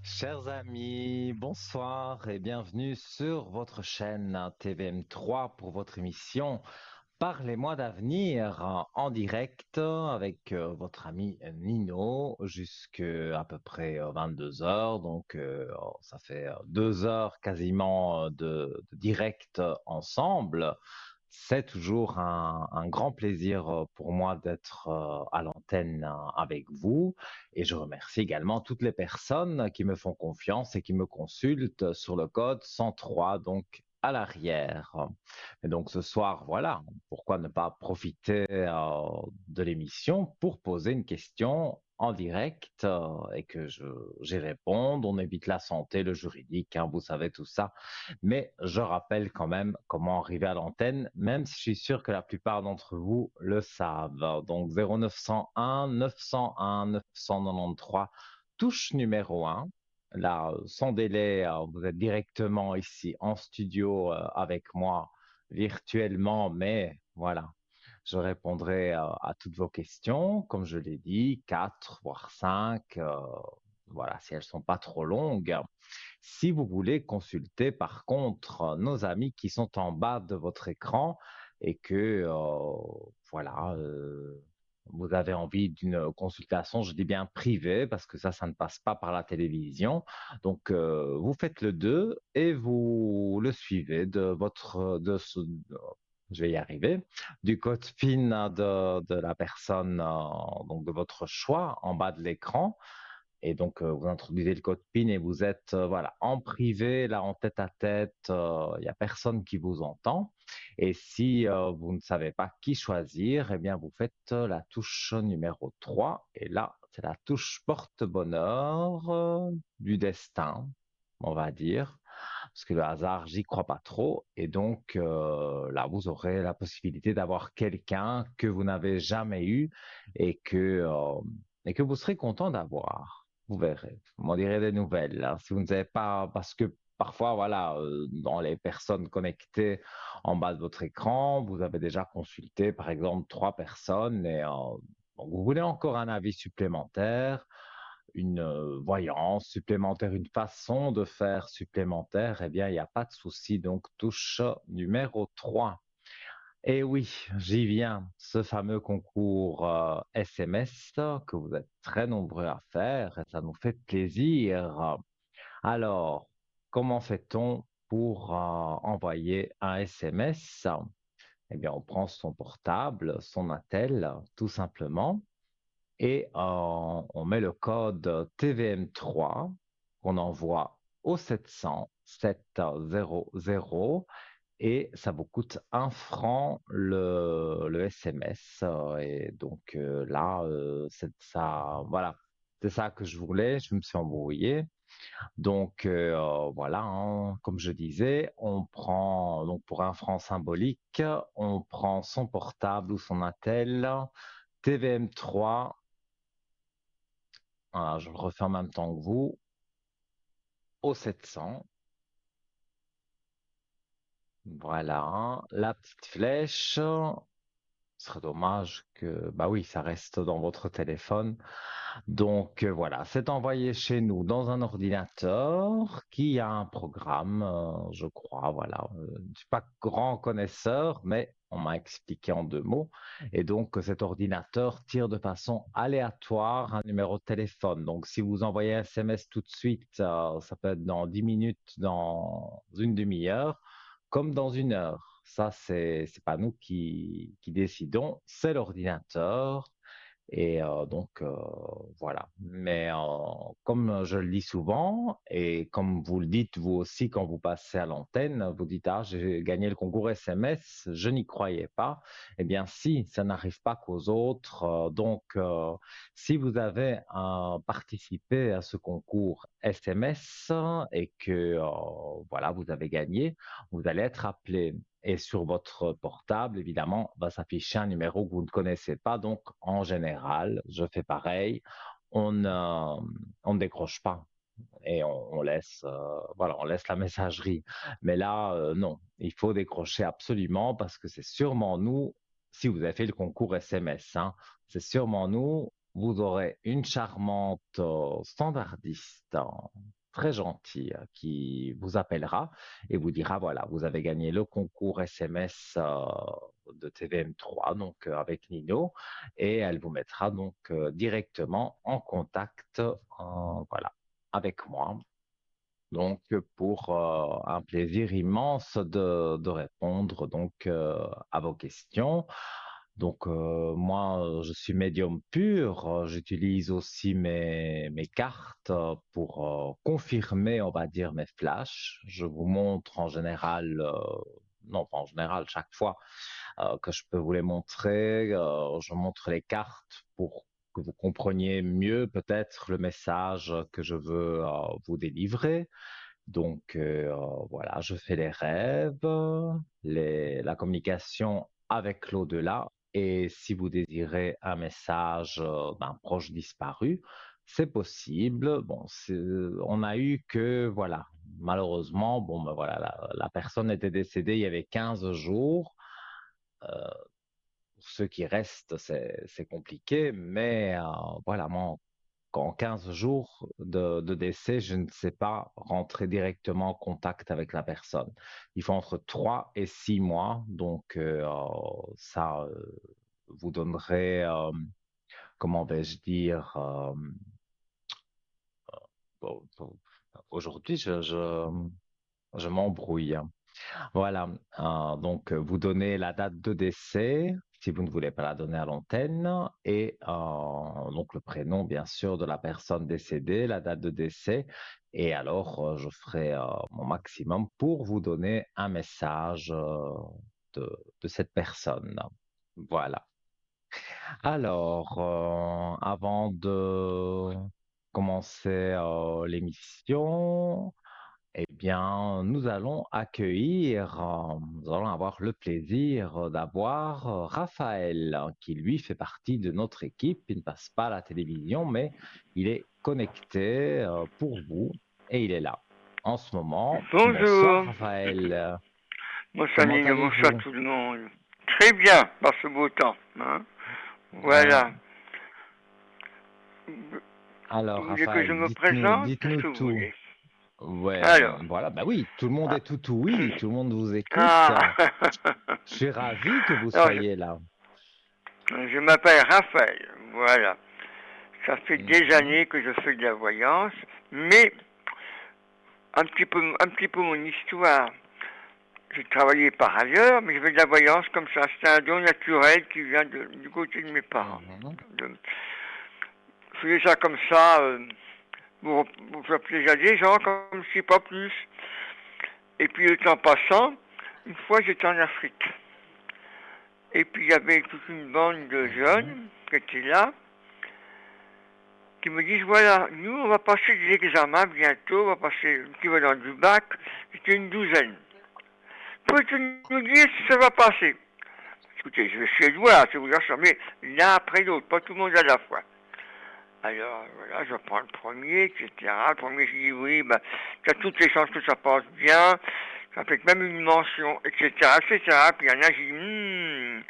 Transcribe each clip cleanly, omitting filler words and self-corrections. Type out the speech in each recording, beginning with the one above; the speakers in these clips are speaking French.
Chers amis, bonsoir et bienvenue sur votre chaîne TVM3 pour votre émission Parlez-moi d'avenir en direct avec votre ami Nino jusqu'à à peu près 22 heures. Donc ça fait 2 heures quasiment de direct ensemble. C'est toujours un grand plaisir pour moi d'être à l'antenne avec vous et je remercie également toutes les personnes qui me font confiance et qui me consultent sur le code 103, donc à l'arrière. Et donc ce soir, voilà, pourquoi ne pas profiter de l'émission pour poser une question en direct et que j'y réponde. On évite la santé, le juridique, hein, vous savez tout ça. Mais je rappelle quand même comment arriver à l'antenne, même si je suis sûr que la plupart d'entre vous le savent. Donc 0901 901 993, touche numéro 1. Là, sans délai, vous êtes directement ici en studio avec moi virtuellement, mais voilà, je répondrai à toutes vos questions, comme je l'ai dit, 4 voire 5, voilà, si elles sont pas trop longues. Si vous voulez consulter par contre nos amis qui sont en bas de votre écran et que voilà, vous avez envie d'une consultation, je dis bien privée parce que ça ne passe pas par la télévision. Donc vous faites le 2 et vous le suivez je vais y arriver, du code PIN de la personne, donc de votre choix en bas de l'écran. Et donc, vous introduisez le code PIN et vous êtes voilà, en privé, là, en tête à tête, il n'y a personne qui vous entend. Et si vous ne savez pas qui choisir, eh bien, vous faites la touche numéro 3. Et là, c'est la touche porte-bonheur du destin, on va dire. Parce que le hasard, j'y crois pas trop. Et donc, là, vous aurez la possibilité d'avoir quelqu'un que vous n'avez jamais eu et et que vous serez content d'avoir. Vous verrez. Vous m'en direz des nouvelles, hein. Si vous ne savez pas, parce que parfois, voilà, dans les personnes connectées en bas de votre écran, vous avez déjà consulté, par exemple, 3 personnes et donc vous voulez encore un avis supplémentaire, une voyance supplémentaire, une façon de faire supplémentaire, eh bien, il n'y a pas de souci. Donc, touche numéro 3. Et oui, j'y viens, ce fameux concours SMS que vous êtes très nombreux à faire et ça nous fait plaisir. Alors, comment fait-on pour envoyer un SMS? Eh bien, on prend son portable, son attel, tout simplement, et on met le code TVM3 qu'on envoie au 700 700 et ça vous coûte 1 franc le SMS. Et donc là, c'est ça, voilà, c'est ça que je voulais. Je me suis embrouillé. Donc voilà, hein, comme je disais, on prend donc pour 1 franc symbolique, on prend son portable ou son attel, TVM3. Voilà, je le refais en même temps que vous, au 700. Voilà, la petite flèche. Ce serait dommage que, bah oui, ça reste dans votre téléphone. Donc voilà, c'est envoyé chez nous dans un ordinateur qui a un programme, je crois. Voilà, je ne suis pas grand connaisseur, mais on m'a expliqué en 2 mots. Et donc cet ordinateur tire de façon aléatoire un numéro de téléphone. Donc si vous envoyez un SMS tout de suite, ça peut être dans 10 minutes, dans une demi-heure, comme dans une heure. Ça, c'est pas nous qui décidons, c'est l'ordinateur. Et donc, voilà. Mais comme je le dis souvent, et comme vous le dites vous aussi quand vous passez à l'antenne, vous dites, ah, j'ai gagné le concours SMS, je n'y croyais pas. Eh bien, si, ça n'arrive pas qu'aux autres. Donc, si vous avez participé à ce concours SMS et que, voilà, vous avez gagné, vous allez être appelé. Et sur votre portable, évidemment, va s'afficher un numéro que vous ne connaissez pas. Donc, en général, je fais pareil. On ne décroche pas et on laisse, voilà, on laisse la messagerie. Mais là, non, il faut décrocher absolument parce que c'est sûrement nous, si vous avez fait le concours SMS, hein, c'est sûrement nous vous aurez une charmante standardiste, très gentille, qui vous appellera et vous dira, voilà, vous avez gagné le concours SMS de TVM3, donc avec Nino, et elle vous mettra donc directement en contact, voilà, avec moi. Donc, pour un plaisir immense de répondre donc à vos questions. Donc, moi, je suis médium pur. J'utilise aussi mes cartes pour confirmer, on va dire, mes flashs. Je vous montre en général, non, pas en général, chaque fois que je peux vous les montrer. Je montre les cartes pour que vous compreniez mieux peut-être le message que je veux vous délivrer. Donc voilà, je fais les rêves, la communication avec l'au-delà. Et si vous désirez un message d'un proche disparu, c'est possible. Bon, on a eu que, voilà, malheureusement, bon, ben voilà, la personne était décédée il y avait 15 jours. Pour ceux qui restent, c'est compliqué, mais voilà, moi, en 15 jours de décès, je ne sais pas rentrer directement en contact avec la personne. Il faut entre 3 et 6 mois, donc ça vous donnerait, comment vais-je dire, bon, aujourd'hui, je m'embrouille. Voilà, donc vous donnez la date de décès, si vous ne voulez pas la donner à l'antenne, et donc le prénom, bien sûr, de la personne décédée, la date de décès, et alors je ferai mon maximum pour vous donner un message de cette personne. Voilà. Alors, avant de commencer l'émission, eh bien, nous allons avoir le plaisir d'avoir Raphaël, qui lui fait partie de notre équipe. Il ne passe pas à la télévision, mais il est connecté pour vous et il est là en ce moment. Bonsoir Bonjour, Raphaël, bonsoir comment Nino, bonsoir allez-vous? tout le monde. Très bien, par ce beau temps. Hein. Euh, Voilà. Vous alors voulez que je Raphaël, me dites-nous, présente? Qu'est-ce dites-nous que vous tout. voulez? Ouais, Alors, voilà, bah oui, tout le monde ah, est tout oui, tout le monde vous écoute. ah. Je suis ravi que vous Alors, soyez là. je m'appelle Raphaël. Voilà. Ça fait des Mhm. années que je fais de la voyance, mais un petit peu mon histoire. J'ai travaillé par ailleurs, mais je fais de la voyance comme ça. C'est un don naturel qui vient du côté de mes parents. Mhm. De- je faisais ça comme ça. Pour faire plaisir à des gens, comme si pas plus. Et puis le temps passant, une fois j'étais en Afrique. Et puis il y avait toute une bande de Mhm. jeunes qui étaient là, qui me disent voilà, nous on va passer des examens bientôt, on va passer l'équivalent du bac, c'était une douzaine. Peux-tu nous dire si ça va passer? Écoutez, je suis loin, je vous assure, mais l'un après l'autre, pas tout le monde à la fois. Alors voilà, je prends le premier, etc. Le premier, je dis oui, ben, tu as toutes les chances que ça passe bien, ça fait même une mention, etc., etc. Puis il y en a, je dis,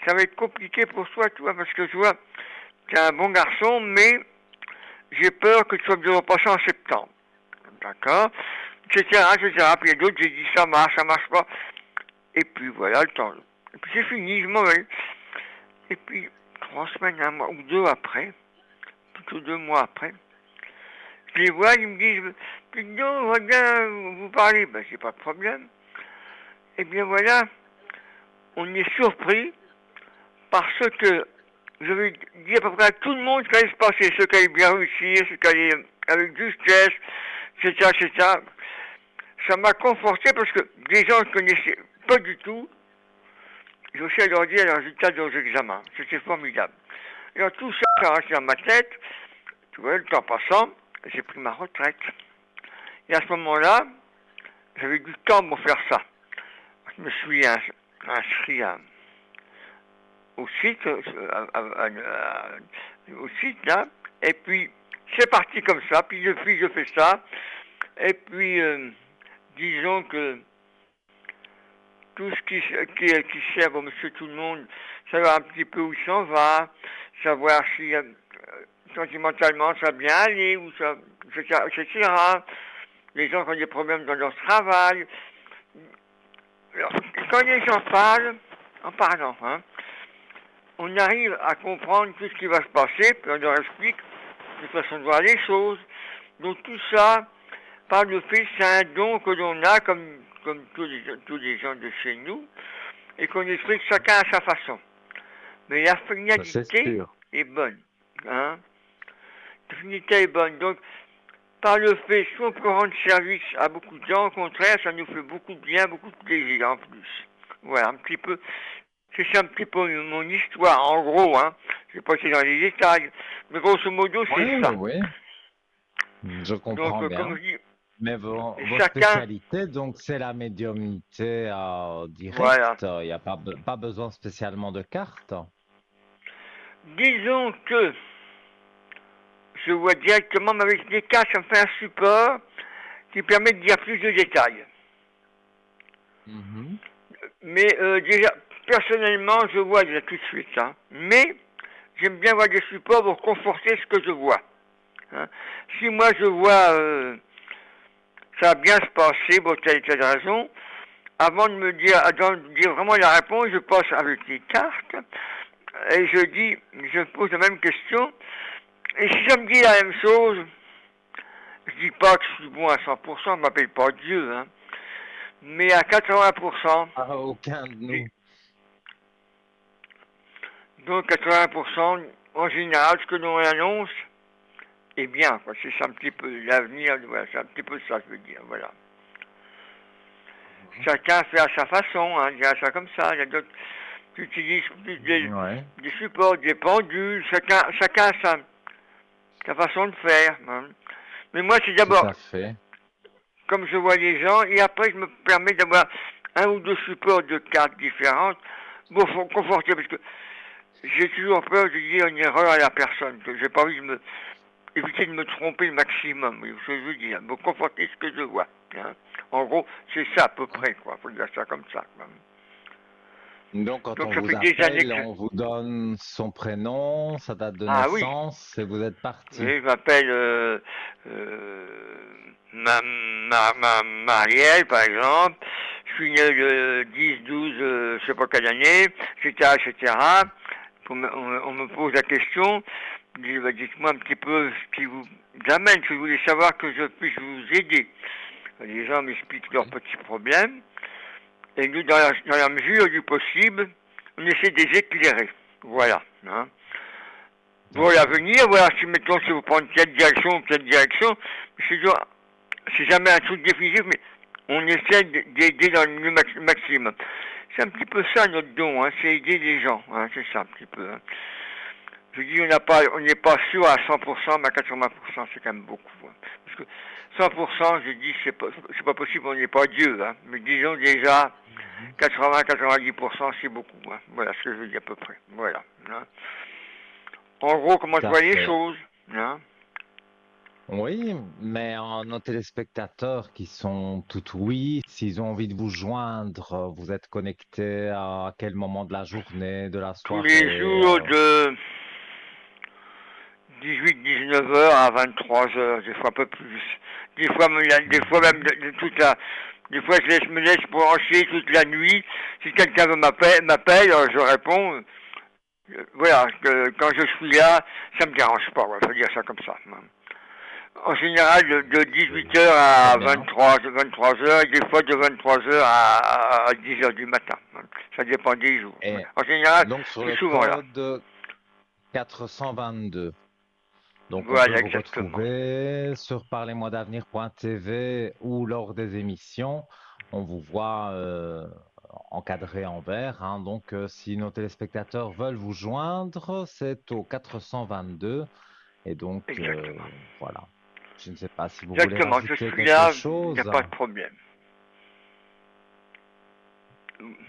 ça va être compliqué pour toi, tu vois, parce que tu vois, tu es un bon garçon, mais j'ai peur que tu sois bien repassé en septembre. D'accord? Etc., etc. Puis il y a d'autres, j'ai dit ça marche pas. Et puis voilà, le temps. Et puis c'est fini, je m'en vais. Et puis, 3 semaines, un mois ou deux après, plutôt 2 mois après, je les vois, ils me disent, puis non, on va bien vous parler. Ben, j'ai pas de problème. Eh bien voilà, on est surpris parce que je vais dire à peu près à tout le monde ce qui allait se passer, ce qui allait bien réussir, ce qui allait avec justesse, etc., etc. Ça m'a conforté parce que des gens que je connaissais pas du tout, j'ai aussi à leur dire les résultats de leurs examens. C'était formidable. Et alors tout ça, ça a resté dans ma tête. Tu vois, le temps passant, j'ai pris ma retraite. Et à ce moment-là, j'avais du temps pour faire ça. Je me suis inscrit au site, au site là, et puis c'est parti comme ça, puis depuis je fais ça, et puis disons que tout ce qui sert à monsieur tout le monde, ça va un petit peu où il s'en va, savoir si sentimentalement ça va bien aller, ou ça, etc., etc. Les gens qui ont des problèmes dans leur travail. Alors, quand les gens parlent, en parlant, hein, on arrive à comprendre tout ce qui va se passer, puis on leur explique de façon de voir les choses. Donc tout ça, par le fait, c'est un don que l'on a, comme tous les gens de chez nous, et qu'on explique chacun à sa façon. Mais la C'est finalité sûr. est bonne. Hein? La finalité est bonne. Donc, par le fait, si on peut rendre service à beaucoup de gens, au contraire, ça nous fait beaucoup de bien, beaucoup de plaisir en plus. Voilà, un petit peu. C'est ça un petit peu mon histoire, en gros, hein. Je vais pas passer dans les détails. Mais grosso modo, Oui, c'est oui, ça. oui. Je Donc, comprends comme bien. je dis, Mais vos chacun, spécialités, donc, c'est la médiumnité voilà. directe. Il n'y a pas besoin spécialement de carte. Disons que je vois directement, mais avec des cas, ça me fait un support qui permet de dire plus de détails. Mhm. Mais déjà, personnellement, je vois déjà tout de suite. Hein. Mais j'aime bien voir des supports pour conforter ce que je vois. Hein. Si moi je vois ça va bien se passer pour telle et telle raison, avant de me dire vraiment la réponse, je passe avec les cartes et je pose la même question. Et si ça me dit la même chose, je dis pas que je suis bon à 100%, je m'appelle pas Dieu, hein, mais à 80%, Ah, aucun de nous. donc 80%, en général, ce que l'on annonce est bien, quoi. C'est ça un petit peu l'avenir, voilà, c'est un petit peu ça, je veux dire, voilà. Mhm. Chacun fait à sa façon, hein, je dirais ça comme ça. Il y a d'autres qui utilisent plus Ouais, des supports, des pendules, chacun a sa façon de faire. Hein. Mais moi, c'est tout d'abord à fait. comme je vois les gens, et après, je me permets d'avoir un ou deux supports de cartes différentes pour conforter, parce que j'ai toujours peur de dire une erreur à la personne, que j'ai pas envie de éviter de me tromper le maximum, oui, ce que je veux dire, me conforter ce que je vois. Hein. En gros, c'est ça à peu près, quoi, faut dire ça comme ça. Quoi. Donc, quand Donc on ça vous fait des années appelle, que je... on vous donne son prénom, sa date de Ah oui, naissance et vous êtes parti. oui, je m'appelle Marielle, par exemple. Je suis né le 10-12, je sais pas quelle année, etc., etc. On me pose la question, je dis, bah, dites-moi un petit peu ce qui vous amène, si vous voulez savoir que je puisse vous aider. Les gens m'expliquent leurs Oui. petits problèmes, et nous, dans la mesure du possible, on essaie de les éclairer. Voilà. Hein. Pour D'accord. l'avenir, voilà, si vous prenez telle direction ou telle direction, c'est c'est jamais un truc définitif, mais on essaie d'aider dans le maximum. C'est un petit peu ça notre don, hein, c'est aider les gens, hein, c'est ça un petit peu. Hein. Je dis on n'est pas sûr à 100%, mais à 80%, c'est quand même beaucoup. Hein. Parce que 100%, je dis, c'est pas possible, on n'est pas Dieu, hein. Mais disons déjà, Mhm. 80-90%, c'est beaucoup. Hein. Voilà ce que je veux dire à peu près. Voilà. Hein. En gros, comment je Tout à vois les fait. choses. Hein. Oui, mais nos téléspectateurs qui sont tout oui, s'ils ont envie de vous joindre, vous êtes connecté à quel moment de la journée, de la Tous les soirée, jours de 18-19 heures à 23 heures, des fois un peu plus. Des fois même Mhm. toute la... Des fois me laisse brancher toute la nuit. Si quelqu'un m'appelle, je réponds. Voilà, quand je suis là, ça me dérange pas, ouais, faut dire ça comme ça. Hein. En général, de Oui. 18 heures Très à bien. 23 heures, et des fois de 23 heures à 10 heures du matin. Hein. Ça dépend des jours. Et En général, donc sur je suis le souvent là. code 422. Donc on peut Voilà, vous exactement. retrouver sur parlez-moi-d'avenir.tv ou lors des émissions. On vous voit encadré en vert. Hein. Donc si nos téléspectateurs veulent vous joindre, c'est au 422. Et donc Exactement. voilà. Je ne sais pas si vous voulez Exactement, je rajouter suis quelque là, il n'y a chose. pas de problème.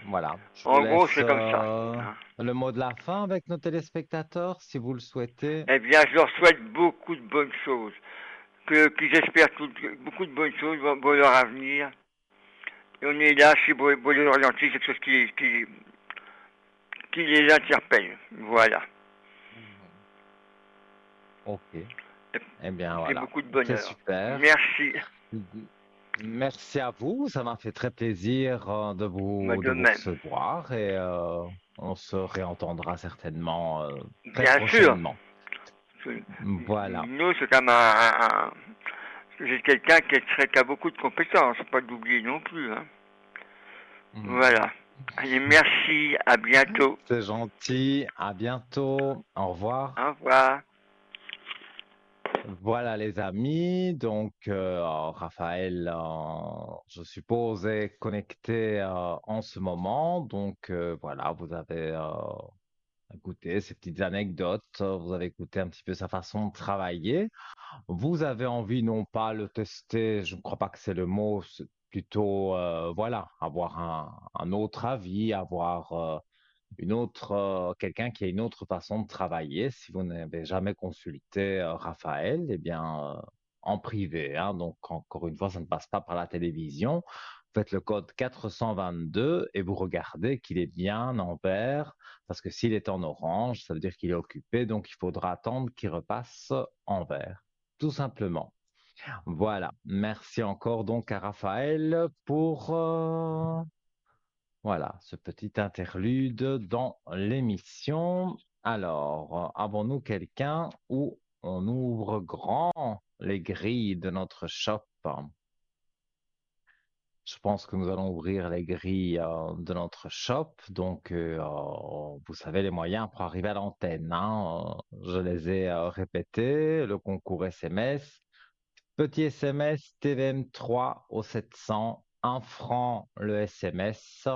Voilà. Je vous En gros, laisse c'est comme ça. Hein. le mot de la fin avec nos téléspectateurs, si vous le souhaitez. Eh bien, je leur souhaite beaucoup de bonnes choses. Qu'ils espèrent beaucoup de bonnes choses pour leur avenir. Et on est là, c'est pour les orienter, c'est quelque chose qui les interpelle. Voilà. Ok. et, Eh bien, et voilà. beaucoup de C'est bonheur. super. Merci, Merci à vous. Ça m'a fait très plaisir moi de de vous même. recevoir et on se réentendra certainement très Bien sûr, prochainement. Voilà. nous, c'est comme j'ai quelqu'un qui a beaucoup de compétences, pas d'oublier non plus. Hein. Mhm. Voilà. Allez, merci, à bientôt. C'est gentil. À bientôt. Au Au revoir. revoir. Voilà les amis. Donc, Raphaël, je suppose, est connecté en ce moment. Donc, voilà, vous avez écouté ces petites anecdotes. Vous avez écouté un petit peu sa façon de travailler. Vous avez envie non pas le tester, je ne crois pas que c'est le mot, c'est plutôt voilà, avoir un autre avis, avoir une autre quelqu'un qui a une autre façon de travailler. Si vous n'avez jamais consulté Raphaël, eh bien en privé, hein, donc encore une fois, ça ne passe pas par la télévision. Vous faites le code 422 et vous regardez qu'il est bien en vert, parce que s'il est en orange, ça veut dire qu'il est occupé, donc il faudra attendre qu'il repasse en vert tout simplement. Voilà. Merci encore donc à Raphaël pour voilà ce petit interlude dans l'émission. Alors, avons-nous quelqu'un où on ouvre grand les grilles de notre shop? Je pense que nous allons ouvrir les grilles de notre shop. Donc, vous savez, les moyens pour arriver à l'antenne, hein. Je les ai répétés, le concours SMS. Petit SMS TVM3 au 700, 1 franc le SMS,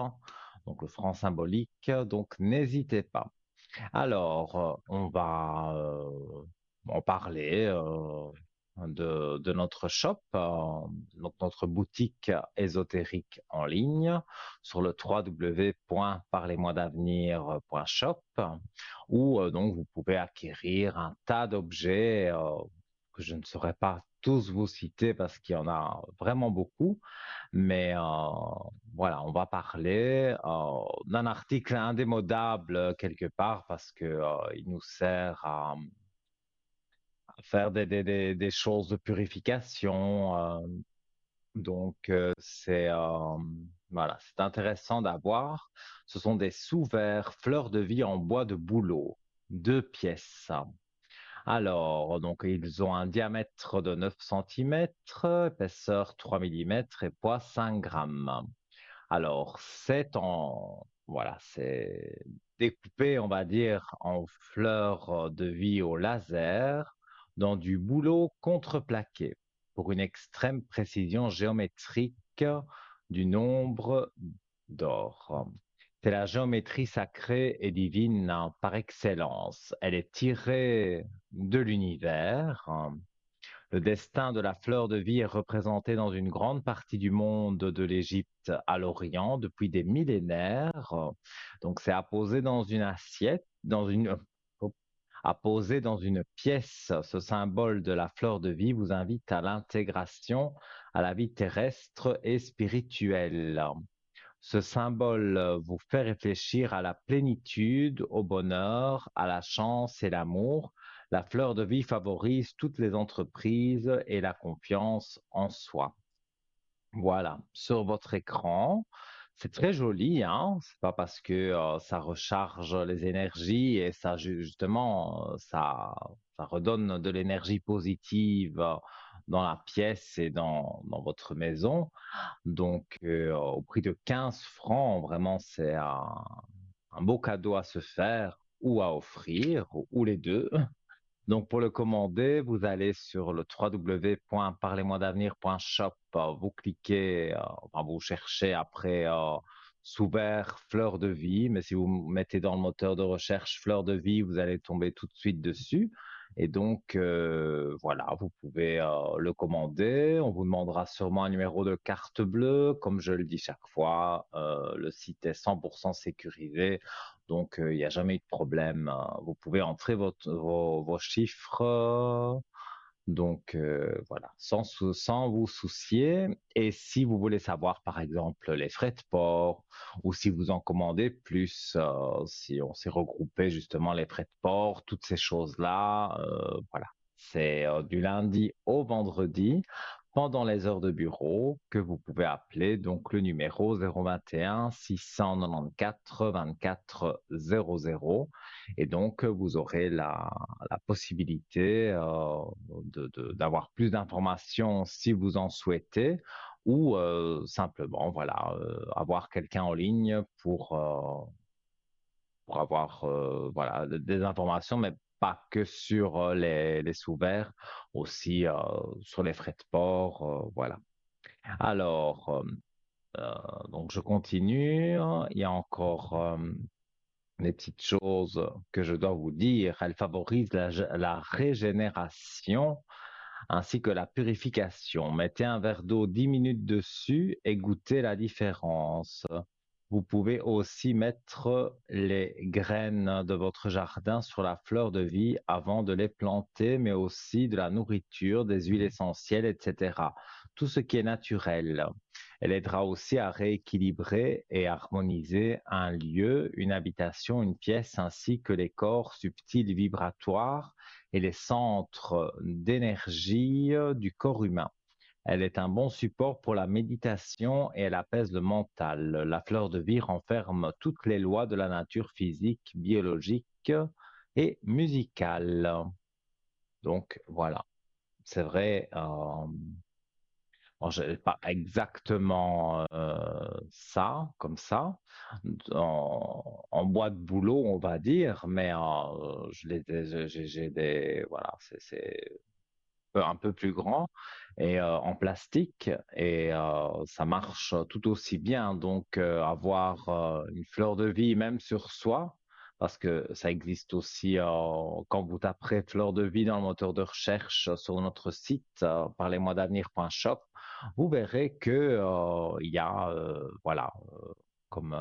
donc le franc symbolique, donc n'hésitez pas. Alors, on va en parler de notre shop, donc notre boutique ésotérique en ligne sur le www.parlez-moi-d'avenir.shop où donc vous pouvez acquérir un tas d'objets que je ne saurais pas tous vous citer parce qu'il y en a vraiment beaucoup, mais voilà, on va parler d'un article indémodable quelque part parce que il nous sert à faire des choses de purification. Donc c'est voilà, c'est intéressant d'avoir. Ce sont des sous-verres fleurs de vie en bois de bouleau, 2 pièces. Alors, donc, ils ont un diamètre de 9 centimètres, épaisseur 3 millimètres et poids 5 grammes. Alors, voilà, c'est découpé, on va dire, en fleurs de vie au laser dans du bouleau contreplaqué pour une extrême précision géométrique du nombre d'or. C'est la géométrie sacrée et divine par excellence. Elle est tirée de l'univers. Le destin de la fleur de vie est représenté dans une grande partie du monde de l'Égypte à l'Orient depuis des millénaires. Donc, c'est apposé dans une assiette, apposé dans une pièce. Ce symbole de la fleur de vie vous invite à l'intégration à la vie terrestre et spirituelle. Ce symbole vous fait réfléchir à la plénitude, au bonheur, à la chance et l'amour. La fleur de vie favorise toutes les entreprises et la confiance en soi. Voilà, sur votre écran. C'est très joli, hein. C'est pas parce que ça recharge les énergies et ça justement ça redonne de l'énergie positive dans la pièce et dans votre maison. Donc, au prix de 15 francs, vraiment, c'est un beau cadeau à se faire ou à offrir, ou les deux. Donc, pour le commander, vous allez sur le www.parlez-moi-d'avenir.shop, vous cliquez, enfin, vous cherchez après sous vert fleur de vie, mais si vous mettez dans le moteur de recherche fleur de vie, vous allez tomber tout de suite dessus. Et donc, voilà, vous pouvez le commander. On vous demandera sûrement un numéro de carte bleue. Comme je le dis chaque fois, le site est 100% sécurisé. Donc, il n'y a jamais eu de problème. Vous pouvez entrer vos chiffres. Donc, voilà, sans vous soucier. Et si vous voulez savoir, par exemple, les frais de port, ou si vous en commandez plus, si on s'est regroupé justement les frais de port, toutes ces choses-là, voilà. C'est du lundi au vendredi pendant les heures de bureau que vous pouvez appeler donc le numéro 021 694 24 00 et donc vous aurez la possibilité d'avoir plus d'informations si vous en souhaitez ou simplement voilà avoir quelqu'un en ligne pour avoir voilà, des informations, mais pas que sur les sous-verts, aussi sur les frais de port, voilà. Alors, donc je continue. Il y a encore des petites choses que je dois vous dire. Elle favorise la régénération ainsi que la purification. Mettez un verre d'eau 10 minutes dessus et goûtez la différence. Vous pouvez aussi mettre les graines de votre jardin sur la fleur de vie avant de les planter, mais aussi de la nourriture, des huiles essentielles, etc. Tout ce qui est naturel. Elle aidera aussi à rééquilibrer et harmoniser un lieu, une habitation, une pièce, ainsi que les corps subtils vibratoires et les centres d'énergie du corps humain. Elle est un bon support pour la méditation et elle apaise le mental. La fleur de vie renferme toutes les lois de la nature physique, biologique et musicale. Donc voilà, c'est vrai, bon, je pas exactement ça, comme ça, en bois de boulot, on va dire, mais j'ai des, voilà, c'est un peu plus grand et en plastique et ça marche tout aussi bien. Donc avoir une fleur de vie même sur soi, parce que ça existe aussi quand vous taperez fleur de vie dans le moteur de recherche sur notre site parlez-moi-d'avenir.shop, vous verrez que il y a voilà comme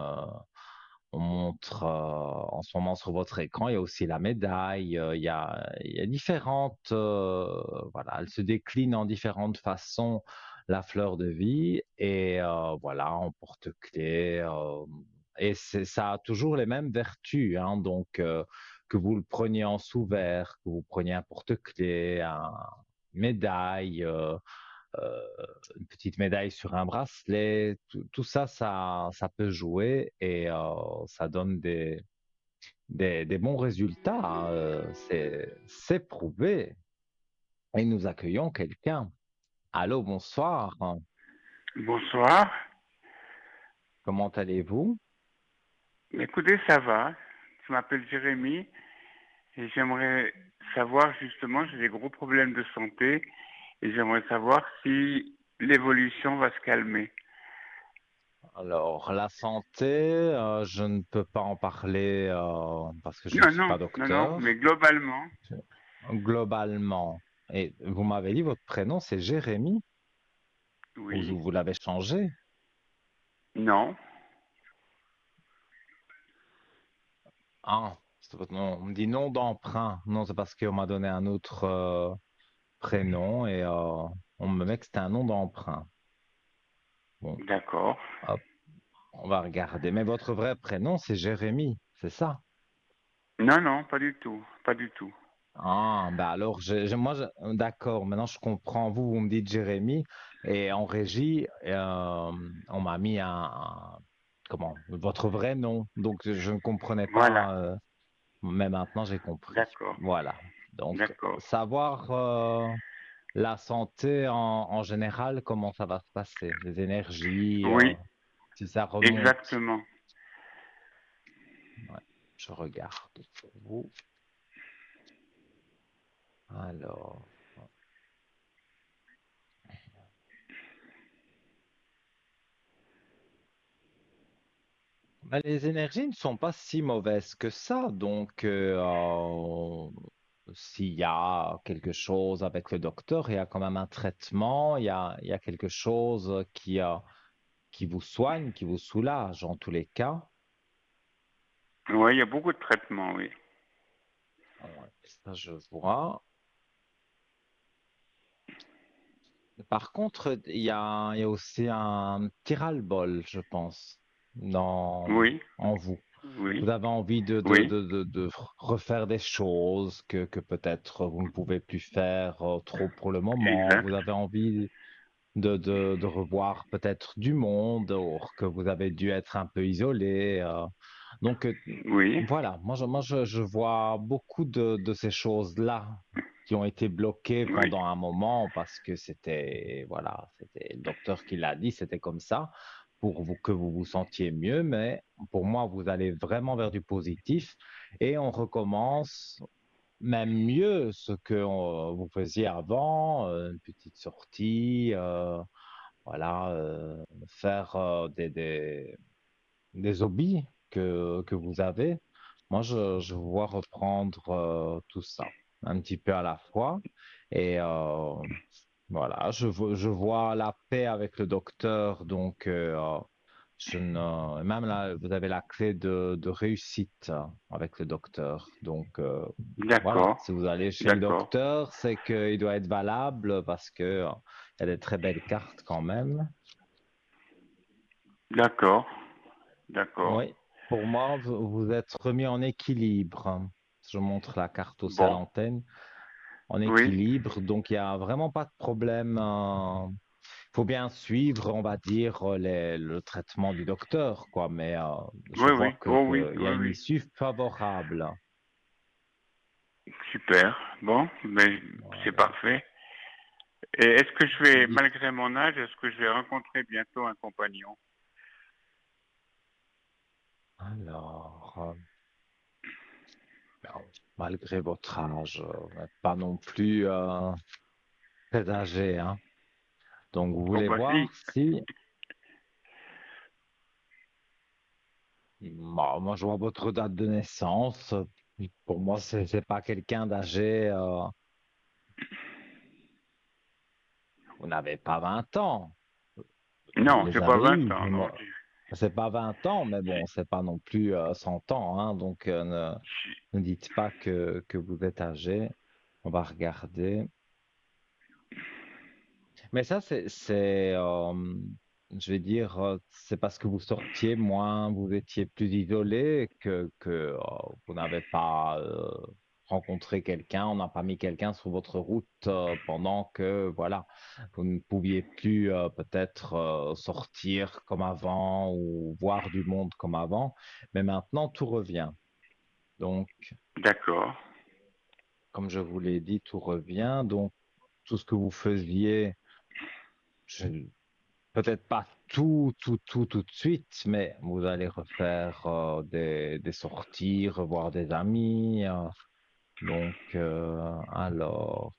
on montre en ce moment sur votre écran, il y a aussi la médaille, il y a différentes, voilà, elle se décline en différentes façons, la fleur de vie, et voilà, en porte-clés, et ça a toujours les mêmes vertus, hein, donc que vous le preniez en sous-verre, que vous preniez un porte-clés, une médaille, euh, une petite médaille sur un bracelet, tout ça, ça peut jouer et ça donne des bons résultats, hein, c'est prouvé. Et nous accueillons quelqu'un. Allô, bonsoir. Bonsoir. Comment allez-vous? Écoutez, ça va. Je m'appelle Jérémy et j'aimerais savoir justement, j'ai des gros problèmes de santé et j'aimerais savoir si l'évolution va se calmer. Alors, la santé, je ne peux pas en parler parce que je ne Non, suis non, pas non, non, mais docteur. globalement, Globalement, et vous m'avez dit votre prénom, c'est Jérémy, ou oui, vous l'avez changé? non, Ah, c'est votre nom. On me dit nom d'emprunt. Non, c'est parce qu'on m'a donné un autre prénom et on me met que c'était un nom d'emprunt. Bon, d'accord. hop, on va regarder. Mais votre vrai prénom, c'est Jérémy, c'est ça? Non, non, pas du tout, pas du tout. Ah, bah alors, d'accord, maintenant je comprends. Vous me dites Jérémy et en régie, on m'a mis comment, votre vrai nom. Donc, je ne comprenais Voilà, pas. Mais maintenant, j'ai compris. d'accord, Voilà. Donc, d'accord. savoir la santé en général, comment ça va se passer? Les énergies, Oui, si ça remonte. exactement. Ouais, je regarde pour vous. Alors, bah, les énergies ne sont pas si mauvaises que ça. Donc, s'il y a quelque chose avec le docteur, il y a quand même un traitement, il y a quelque chose qui vous soigne, qui vous soulage en tous les cas. Oui, il y a beaucoup de traitements, oui. Ouais, ça, je vois. Par contre, il y a aussi un petit ras-le-bol, je pense, Oui, en vous. oui, vous avez envie oui, de refaire des choses que peut-être vous ne pouvez plus faire trop pour le moment. exact, Vous avez envie de revoir peut-être du monde, or que vous avez dû être un peu isolé. Donc oui, voilà, je vois beaucoup de ces choses-là qui ont été bloquées oui, pendant un moment parce que c'était, voilà, c'était le docteur qui l'a dit, c'était comme ça pour vous, que vous vous sentiez mieux, mais pour moi, vous allez vraiment vers du positif et on recommence même mieux ce que vous faisiez avant, une petite sortie, voilà, faire des hobbies que vous avez. Moi, je vois reprendre tout ça un petit peu à la fois. Et voilà, je vois la paix avec le docteur. Donc, même là, vous avez la clé de réussite avec le docteur. Donc, voilà, d'accord, si vous allez chez le d'accord, docteur, c'est qu'il doit être valable parce que il y a des très belles cartes quand même. d'accord, d'accord. Oui, pour moi, vous êtes remis en équilibre. Je montre la carte aussi à Bon, l'antenne. En oui, équilibre, donc il n'y a vraiment pas de problème. Il faut bien suivre, on va dire, le traitement du docteur, quoi. Mais je oui, vois oui, oh oui, qu'il y a oui, une oui. issue favorable. Super. Bon, mais c'est Voilà. parfait. Et est-ce que je vais, malgré mon âge, est-ce que je vais rencontrer bientôt un compagnon? Alors, ben, malgré votre âge, vous n'êtes pas non plus très âgé, hein. Donc, vous Oh voulez bah si. voir si moi, je vois votre date de naissance. Pour moi, c'est pas quelqu'un d'âgé. Vous n'avez pas 20 ans. Vous Non, les j'ai pas avez 20 eus. ans, non. C'est pas 20 ans, mais bon, c'est pas non plus 100 ans, hein. Donc, ne dites pas que vous êtes âgé. On va regarder. Mais ça, je vais dire, c'est parce que vous sortiez moins, vous étiez plus isolé que vous n'avez pas rencontré quelqu'un, on n'a pas mis quelqu'un sur votre route pendant que, voilà, vous ne pouviez plus peut-être sortir comme avant ou voir du monde comme avant. Mais maintenant, tout revient. Donc, D'accord. comme je vous l'ai dit, tout revient. Donc, tout ce que vous faisiez, je, peut-être pas tout de suite, mais vous allez refaire des sorties, revoir des amis. Donc, alors,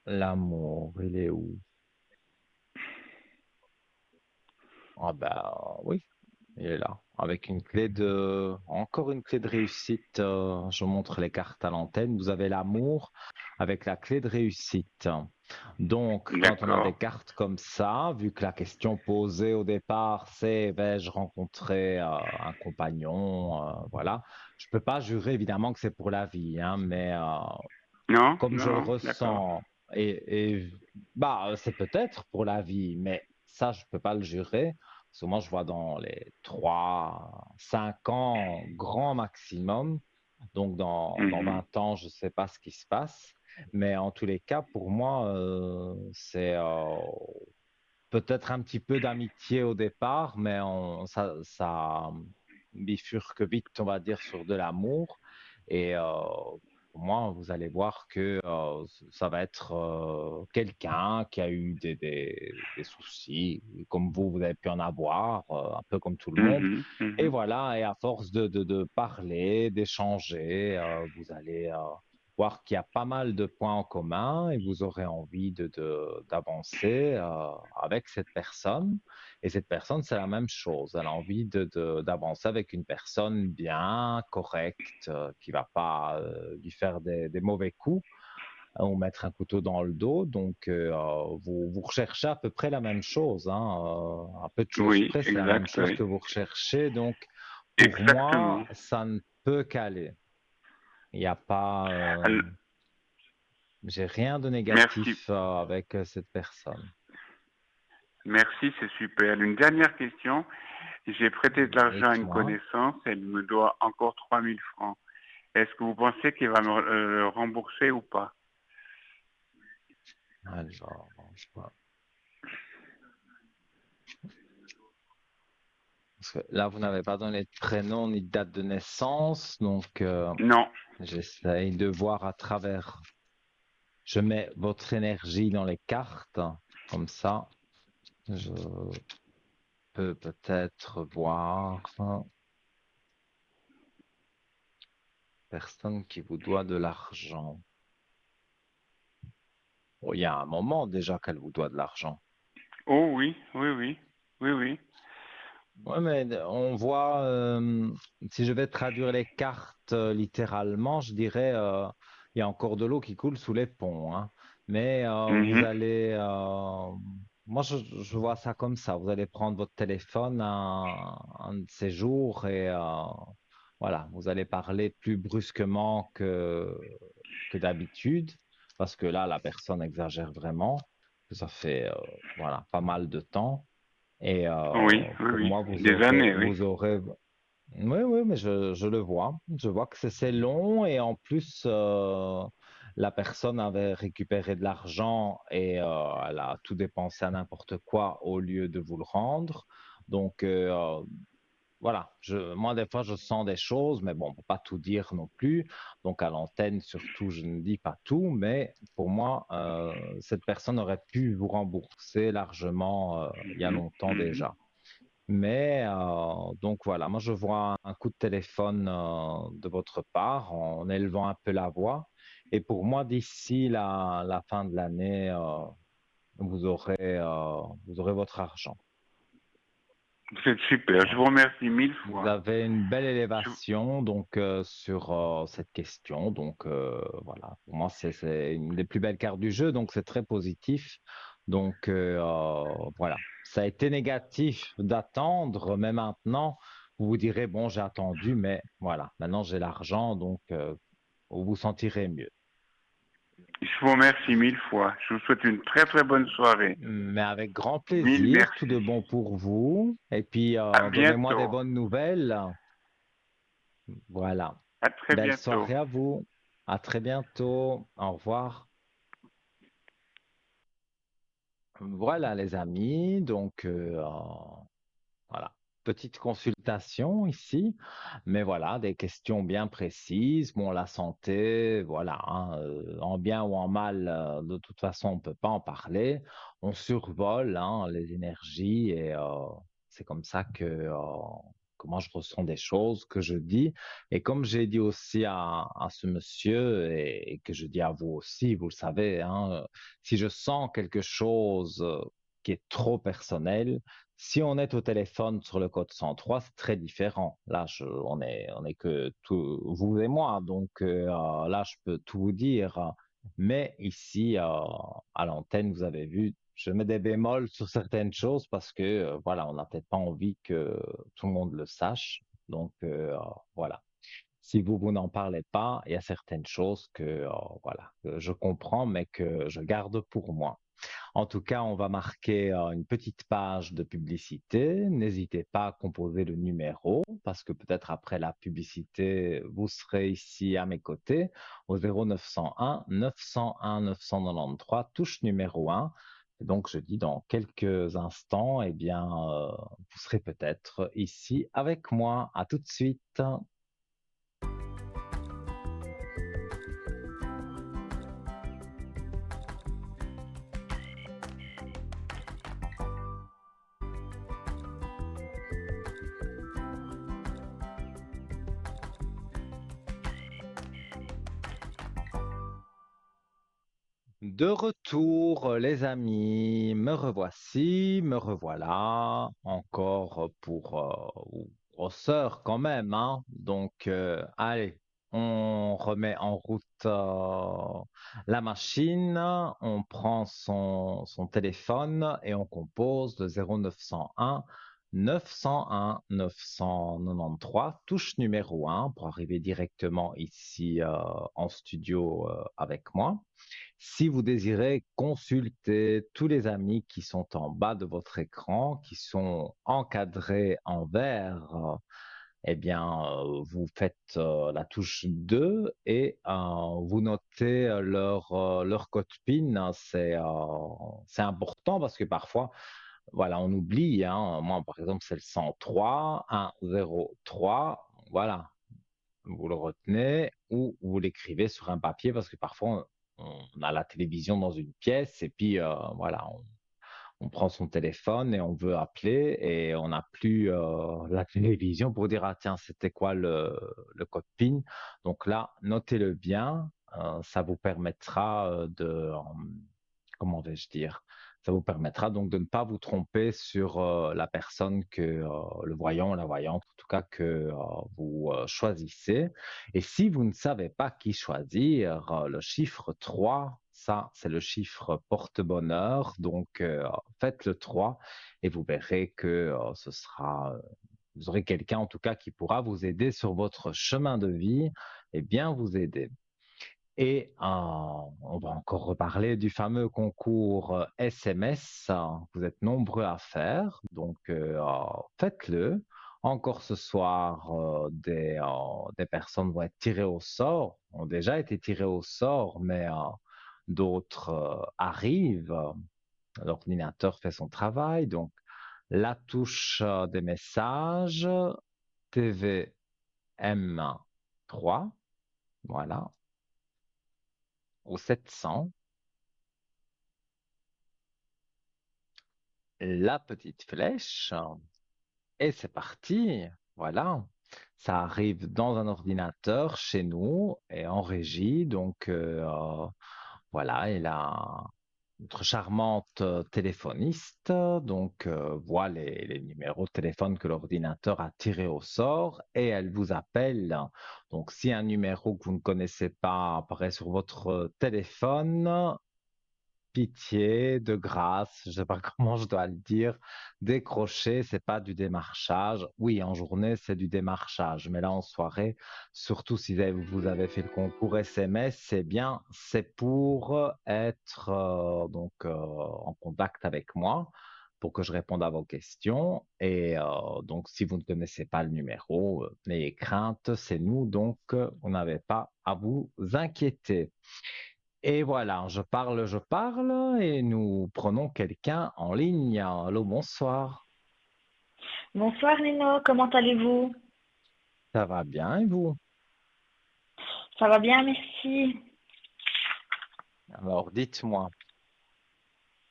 l'amour, il est où? Ah ben oui, il est là. Avec encore une clé de réussite. Je montre les cartes à l'antenne. Vous avez l'amour avec la clé de réussite. Donc, quand on a des D'accord. cartes comme ça, vu que la question posée au départ, c'est vais-je rencontrer un compagnon, voilà. Je peux pas jurer évidemment que c'est pour la vie, hein, mais Non, comme non, je le non, d'accord. ressens, bah c'est peut-être pour la vie, mais ça je peux pas le jurer. Parce que moi je vois dans les 3, 5 ans grand maximum. Donc dans Mhm. 20 ans, je sais pas ce qui se passe. Mais en tous les cas, pour moi, c'est peut-être un petit peu d'amitié au départ, mais ça bifurque vite, on va dire, sur de l'amour. Et pour moi, vous allez voir que ça va être quelqu'un qui a eu des soucis, comme vous avez pu en avoir, un peu comme tout le monde. Mhm, Et mhm. voilà, et à force de parler, d'échanger, vous allez voir qu'il y a pas mal de points en commun et vous aurez envie d'avancer avec cette personne. Et cette personne, c'est la même chose. Elle a envie d'avancer avec une personne bien, correcte, qui va pas lui faire des mauvais coups ou mettre un couteau dans le dos. Donc, vous recherchez à peu près la même chose, hein, à peu de choses Oui, près, c'est la même exact, chose oui. que vous recherchez. Donc, pour Exactement. moi, ça ne peut qu'aller. Il n'y a pas, Al- j'ai rien de Merci. négatif avec cette personne. Merci, c'est super. Une dernière question. J'ai prêté de l'argent à une Dites-moi. connaissance, elle me doit encore 3000 francs. Est-ce que vous pensez qu'il va me le rembourser ou pas? Alors, je vois. Parce que là, vous n'avez pas donné de prénom ni de date de naissance, donc Non. j'essaye de voir à travers. Je mets votre énergie dans les cartes, comme ça, je peux peut-être voir personne qui vous doit de l'argent. Oh, il y a un moment déjà qu'elle vous doit de l'argent. Oh oui, oui, oui, oui, oui. Ouais, mais on voit, si je vais traduire les cartes littéralement, je dirais, il y a encore de l'eau qui coule sous les ponts, hein. Mais vous Mhm. allez, moi je vois ça comme ça, vous allez prendre votre téléphone un de ces jours et voilà, vous allez parler plus brusquement que d'habitude, parce que là, la personne exagère vraiment, que ça fait voilà, pas mal de temps. Et Oui, oui, pour oui. moi, Des années, oui. vous aurez, oui, oui, mais je le vois. Je vois que c'est long et en plus, la personne avait récupéré de l'argent et elle a tout dépensé à n'importe quoi au lieu de vous le rendre. Donc, voilà, moi des fois je sens des choses, mais bon, on peut pas tout dire non plus. Donc à l'antenne surtout, je ne dis pas tout, mais pour moi, cette personne aurait pu vous rembourser largement il y a Mhm, longtemps mhm. déjà. Mais donc voilà, moi je vois un coup de téléphone de votre part en élevant un peu la voix. Et pour moi, d'ici la fin de l'année, vous aurez votre argent. C'est super. Je vous Voilà. remercie mille Vous fois. avez une belle Je- élévation donc sur cette question. Donc voilà, pour moi c'est une des plus belles cartes du jeu, donc c'est très positif. Donc voilà, ça a été négatif d'attendre, mais maintenant vous vous direz bon j'ai attendu, mais voilà, maintenant j'ai l'argent, donc vous vous sentirez mieux. Je vous remercie mille fois. Je vous souhaite une très très bonne soirée. Mais avec grand Mille plaisir, tout de merci. bon pour vous. Et puis À donnez-moi des bientôt. bonnes nouvelles. Voilà. À très Belle bientôt. soirée à vous. À très bientôt. Au revoir. Voilà, les amis. Donc, voilà. Petite consultation ici. Mais voilà, des questions bien précises. Bon, la santé, voilà, hein, en bien ou en mal, de toute façon, on ne peut pas en parler. On survole, hein, les énergies et c'est comme ça que moi je ressens des choses, que je dis. Et comme j'ai dit aussi à ce monsieur et que je dis à vous aussi, vous le savez, hein, si je sens quelque chose qui est trop personnel, si on est au téléphone sur le code 103, c'est très différent. Là, on est que vous et moi, donc là, je peux tout vous dire. Mais ici, à l'antenne, vous avez vu, je mets des bémols sur certaines choses parce que, voilà, on n'a peut-être pas envie que tout le monde le sache. Donc, voilà. Si vous n'en parlez pas, il y a certaines choses que, voilà, que je comprends, mais que je garde pour moi. En tout cas, on va marquer une petite page de publicité. N'hésitez pas à composer le numéro parce que peut-être après la publicité, vous serez ici à mes côtés au 0901 901 993, touche numéro 1. Donc, je dis dans quelques instants, eh bien, vous serez peut-être ici avec moi. À tout de suite. De retour, les amis, me revoici, me revoilà, encore pour grosseur quand même, hein. Donc, allez, on remet en route la machine, on prend son téléphone et on compose le 0901 901 993, touche numéro 1 pour arriver directement ici en studio avec moi. Si vous désirez consulter tous les amis qui sont en bas de votre écran, qui sont encadrés en vert, eh bien, vous faites la touche 2 et vous notez leur code PIN. C'est important parce que parfois, voilà, on oublie, hein. Moi, par exemple, c'est le 103, 103. Voilà, vous le retenez ou vous l'écrivez sur un papier parce que parfois, on a la télévision dans une pièce et puis, voilà, on prend son téléphone et on veut appeler et on n'a plus la télévision pour dire, ah tiens, c'était quoi le code PIN. Donc là, notez-le bien. Ça vous permettra comment vais-je dire? Ça vous permettra donc de ne pas vous tromper sur la personne que le voyant ou la voyante, en tout cas que vous choisissez. Et si vous ne savez pas qui choisir, le chiffre 3, ça, c'est le chiffre porte-bonheur. Donc, faites le 3 et vous verrez que vous aurez quelqu'un en tout cas qui pourra vous aider sur votre chemin de vie et bien vous aider. Et on va encore reparler du fameux concours SMS. Vous êtes nombreux à faire, donc faites-le. Encore ce soir, des personnes vont être tirées au sort, ont déjà été tirées au sort, mais d'autres arrivent. L'ordinateur fait son travail, donc la touche des messages, TVM3, voilà, au 700. La petite flèche et c'est parti. Voilà. Ça arrive dans un ordinateur chez nous et en régie. Donc, voilà, et là, notre charmante téléphoniste donc voit les numéros de téléphone que l'ordinateur a tirés au sort et elle vous appelle. Donc, si un numéro que vous ne connaissez pas apparaît sur votre téléphone, pitié, de grâce, je ne sais pas comment je dois le dire, décrocher, c'est pas du démarchage. Oui, en journée, c'est du démarchage, mais là, en soirée, surtout si vous avez fait le concours SMS, c'est bien, c'est pour être en contact avec moi pour que je réponde à vos questions. Et donc, si vous ne connaissez pas le numéro, n'ayez crainte, c'est nous, donc vous n'avez pas à vous inquiéter. Et voilà, je parle et nous prenons quelqu'un en ligne. Allô, bonsoir. Bonsoir Nino, comment allez-vous? Ça va bien et vous? Ça va bien, merci. Alors, dites-moi.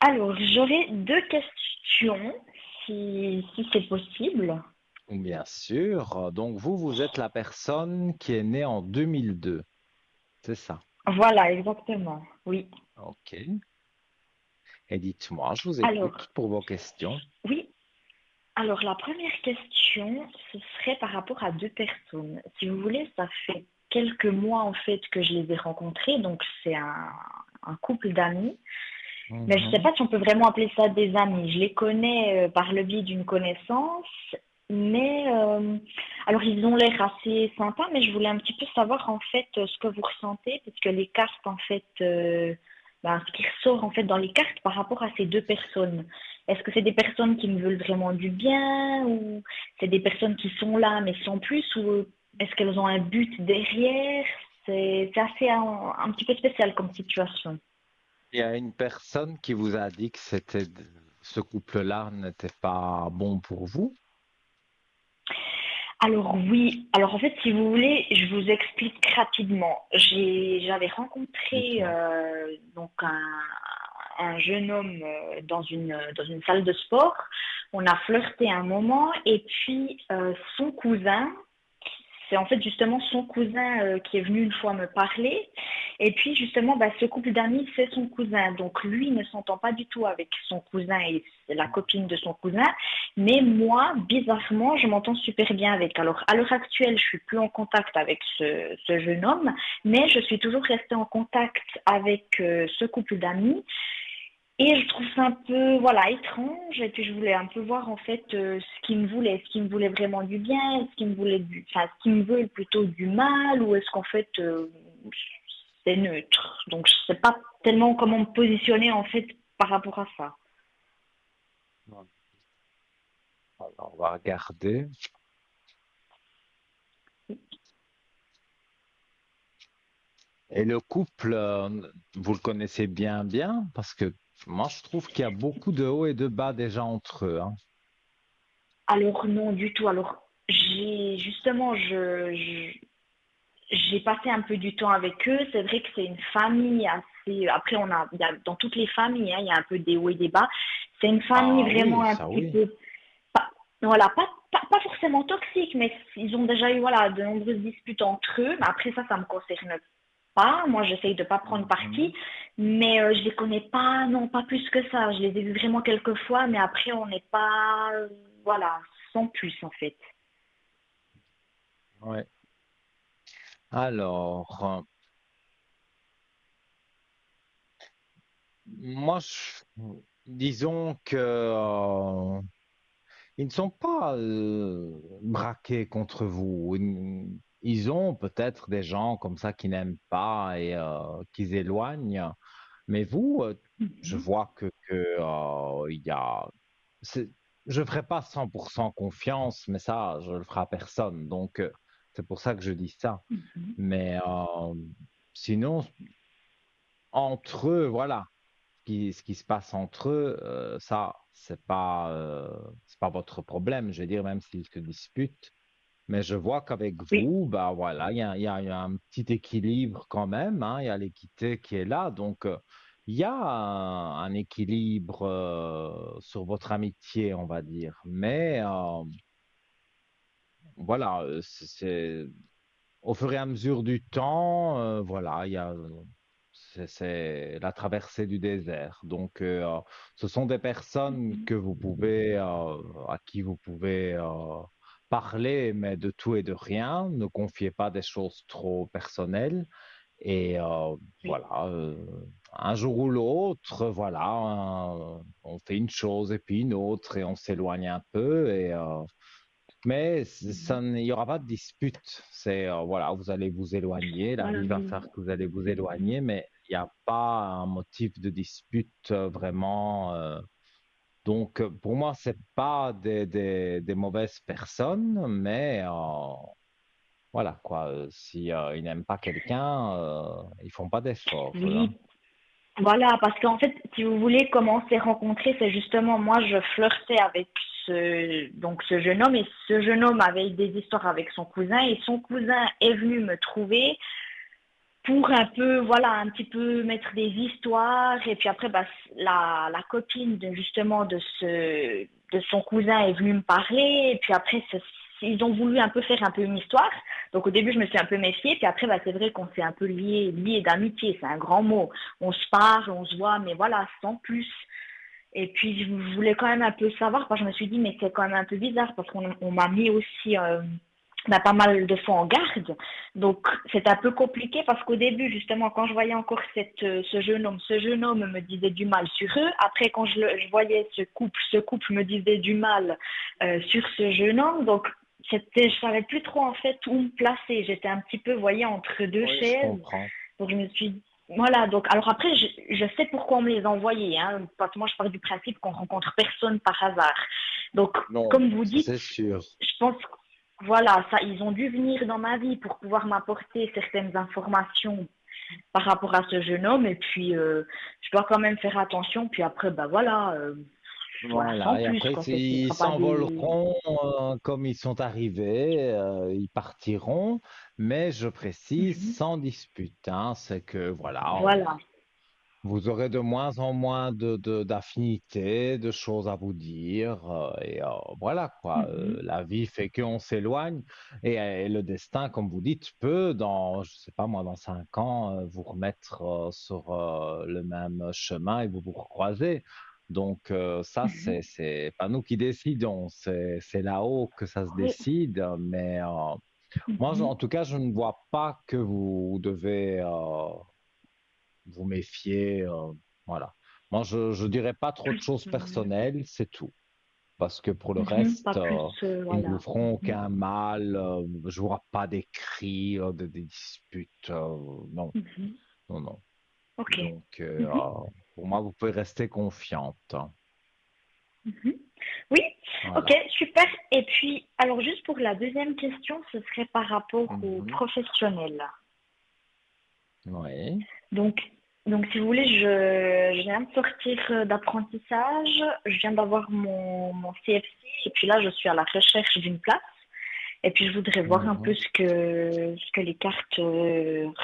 Alors, j'aurais deux questions, si c'est possible. Bien sûr. Donc, vous êtes la personne qui est née en 2002. C'est ça. Voilà, exactement, oui. OK. Et dites-moi, je vous Alors, écoute pour vos questions. oui, alors la première question, ce serait par rapport à deux personnes. Si vous voulez, ça fait quelques mois en fait que je les ai rencontrés, donc c'est un couple d'amis. Mais je ne sais Mhm. pas si on peut vraiment appeler ça des amis. Je les connais par le biais d'une connaissance, mais alors ils ont l'air assez sympas, mais je voulais un petit peu savoir en fait ce que vous ressentez, parce que les cartes en fait, ce qui ressort en fait dans les cartes par rapport à ces deux personnes. Est-ce que c'est des personnes qui me veulent vraiment du bien, ou c'est des personnes qui sont là mais sans plus, ou est-ce qu'elles ont un but derrière? C'est assez un petit peu spécial comme situation. Il y a une personne qui vous a dit que ce couple-là n'était pas bon pour vous. Alors oui, alors en fait, si vous voulez, je vous explique rapidement. J'avais rencontré Dites-moi. donc un jeune homme dans une salle de sport. On a flirté un moment et puis son cousin, c'est en fait justement son cousin qui est venu une fois me parler. Et puis justement, ce couple d'amis, c'est son cousin. Donc lui ne s'entend pas du tout avec son cousin et la copine de son cousin. Mais moi, bizarrement, je m'entends super bien avec. Alors à l'heure actuelle, je suis plus en contact avec ce jeune homme, mais je suis toujours restée en contact avec ce couple d'amis. Et je trouve ça un peu, voilà, étrange. Et puis je voulais un peu voir en fait ce qu'il me voulait vraiment du bien, ce qu'il me voulait ce qu'il me veut plutôt du mal, ou est-ce qu'en fait c'est neutre. Donc, je sais pas tellement comment me positionner, en fait, par rapport à ça. Alors, on va regarder. Et le couple, vous le connaissez bien, bien, parce que moi, je trouve qu'il y a beaucoup de hauts et de bas déjà entre eux, hein. Alors, non, du tout. Alors, justement, j'ai passé un peu du temps avec eux. C'est vrai que c'est une famille assez. Après, dans toutes les familles, hein, il y a un peu des hauts et des bas. C'est une famille Ah vraiment oui, un ça petit oui. peu, pas, voilà, pas forcément toxique, mais ils ont déjà eu voilà, de nombreuses disputes entre eux. Mais après, ça me concerne pas. Moi, j'essaye de pas prendre Mhm. parti, mais je les connais pas, non, pas plus que ça. Je les ai vus vraiment quelques fois, mais après, on n'est pas, voilà, sans plus en fait. Ouais. Alors, moi, disons que ils ne sont pas braqués contre vous. Ils ont peut-être des gens comme ça qui n'aiment pas et qui éloignent. Mais vous, je Mhm. vois que il y a. c'est- Je ne ferai pas 100% confiance, mais ça, je le ferai à personne. Donc, c'est pour ça que je dis ça. Mhm. Mais sinon, entre eux, voilà, ce qui se passe entre eux, ça, c'est pas votre problème. Je veux dire, même s'ils se disputent. Mais je vois qu'avec Oui, vous, bah voilà, il y a un petit équilibre quand même, hein, il y a l'équité qui est là. Donc, il y a un équilibre sur votre amitié, on va dire. Mais voilà, au fur et à mesure du temps, voilà, c'est la traversée du désert. Donc, ce sont des personnes que vous pouvez, à qui vous pouvez parler, mais de tout et de rien. Ne confiez pas des choses trop personnelles. Et oui. voilà, un jour ou l'autre, voilà, on fait une chose et puis une autre et on s'éloigne un peu. Mais Mhm. il n'y aura pas de dispute. C'est, voilà, vous allez vous éloigner, la Voilà, vie va oui. faire que vous allez vous Mhm. éloigner, mais il n'y a pas un motif de dispute vraiment. Donc, pour moi, c'est pas des mauvaises personnes, mais voilà, quoi. Si ils n'aiment pas quelqu'un, ils font pas d'efforts, eux, hein. Oui, voilà, parce qu'en fait, si vous voulez, comment on s'est rencontrés, c'est justement moi, je flirtais avec ce jeune homme, et ce jeune homme avait des histoires avec son cousin, et son cousin est venu me trouver pour un peu, voilà, un petit peu mettre des histoires, et puis après, bah, la copine justement de son cousin est venue me parler, et puis après, ils ont voulu un peu faire un peu une histoire. Donc au début, je me suis un peu méfiée, puis après, bah, c'est vrai qu'on s'est un peu liés d'amitié, c'est un grand mot. On se parle, on se voit, mais voilà, sans plus. Et puis, je voulais quand même un peu savoir, parce que je me suis dit, mais c'est quand même un peu bizarre, parce qu'on m'a mis aussi pas mal de fois en garde. Donc, c'est un peu compliqué, parce qu'au début, justement, quand je voyais encore ce jeune homme me disait du mal sur eux. Après, quand je voyais ce couple me disait du mal sur ce jeune homme. Donc, je savais plus trop, en fait, où me placer. J'étais un petit peu, vous voyez, entre deux Oui, je chaises. comprends. Donc je me suis voilà, donc alors après je sais pourquoi on me les a envoyés, hein, parce que moi je pars du principe qu'on rencontre personne par hasard. Donc Non, comme vous ça dites, c'est sûr. je pense voilà, ça ils ont dû venir dans ma vie pour pouvoir m'apporter certaines informations par rapport à ce jeune homme, et puis je dois quand même faire attention, puis après bah voilà, voilà sans Voilà, et plus après, quoi, ce ils sera pas des s'envoleront comme ils sont arrivés, ils partiront, mais je précise Mhm. sans dispute, hein. C'est que voilà, Voilà. vous aurez de moins en moins d'affinités, de choses à vous dire, et voilà quoi. Mhm. La vie fait qu'on s'éloigne, et le destin, comme vous dites, peut dans, je sais pas moi, dans 5 ans, vous remettre sur le même chemin et vous recroisez. Donc ça, Mhm. c'est pas nous qui décidons, c'est là-haut que ça se Oui. décide. Mais moi, Mhm. en tout cas, je ne vois pas que vous devez vous méfier. Voilà. Moi, je dirais pas trop de Plus choses personnelles, c'est tout. Parce que pour le mhm, reste, pas plus ils ne vous voilà. feront Mhm. aucun mal. Je vois pas des cris, des disputes. Non. Mhm. non, non. Ok. Donc, Mhm, pour moi, vous pouvez rester confiante. mhm. Oui, ok, Voilà. super. Et puis, alors juste pour la deuxième question, ce serait par rapport aux Mhm. professionnels. Oui. Donc, donc, si vous voulez, je viens de sortir d'apprentissage, je viens d'avoir mon CFC, et puis là, je suis à la recherche d'une place. Et puis, je voudrais voir un peu Mhm. ce que les cartes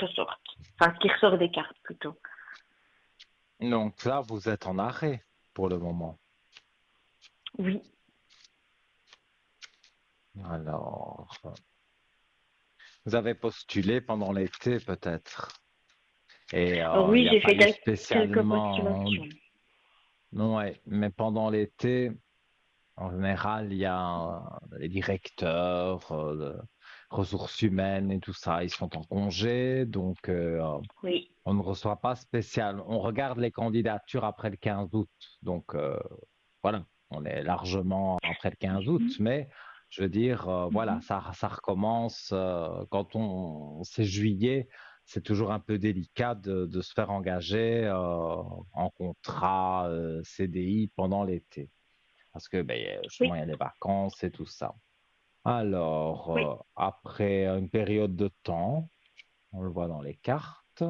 ressortent. Enfin, ce qui ressort des cartes, plutôt. Donc là, vous êtes en arrêt pour le moment. Oui. Alors, vous avez postulé pendant l'été peut-être. Et il Oui, n'y a j'ai pas fait eu quelques spécialement. postulations. Ouais, mais pendant l'été, en général, il y a les directeurs, ressources humaines et tout ça, ils sont en congé, donc Oui. on ne reçoit pas spécial. On regarde les candidatures après le 15 août, donc voilà, on est largement après le 15 août, Mhm, mais je veux dire, voilà, mhm. ça recommence quand c'est juillet. C'est toujours un peu délicat de se faire engager en contrat CDI pendant l'été. Parce que ben, justement, Oui, il y a les vacances et tout ça. Alors, oui. après une période de temps, on le voit dans les cartes,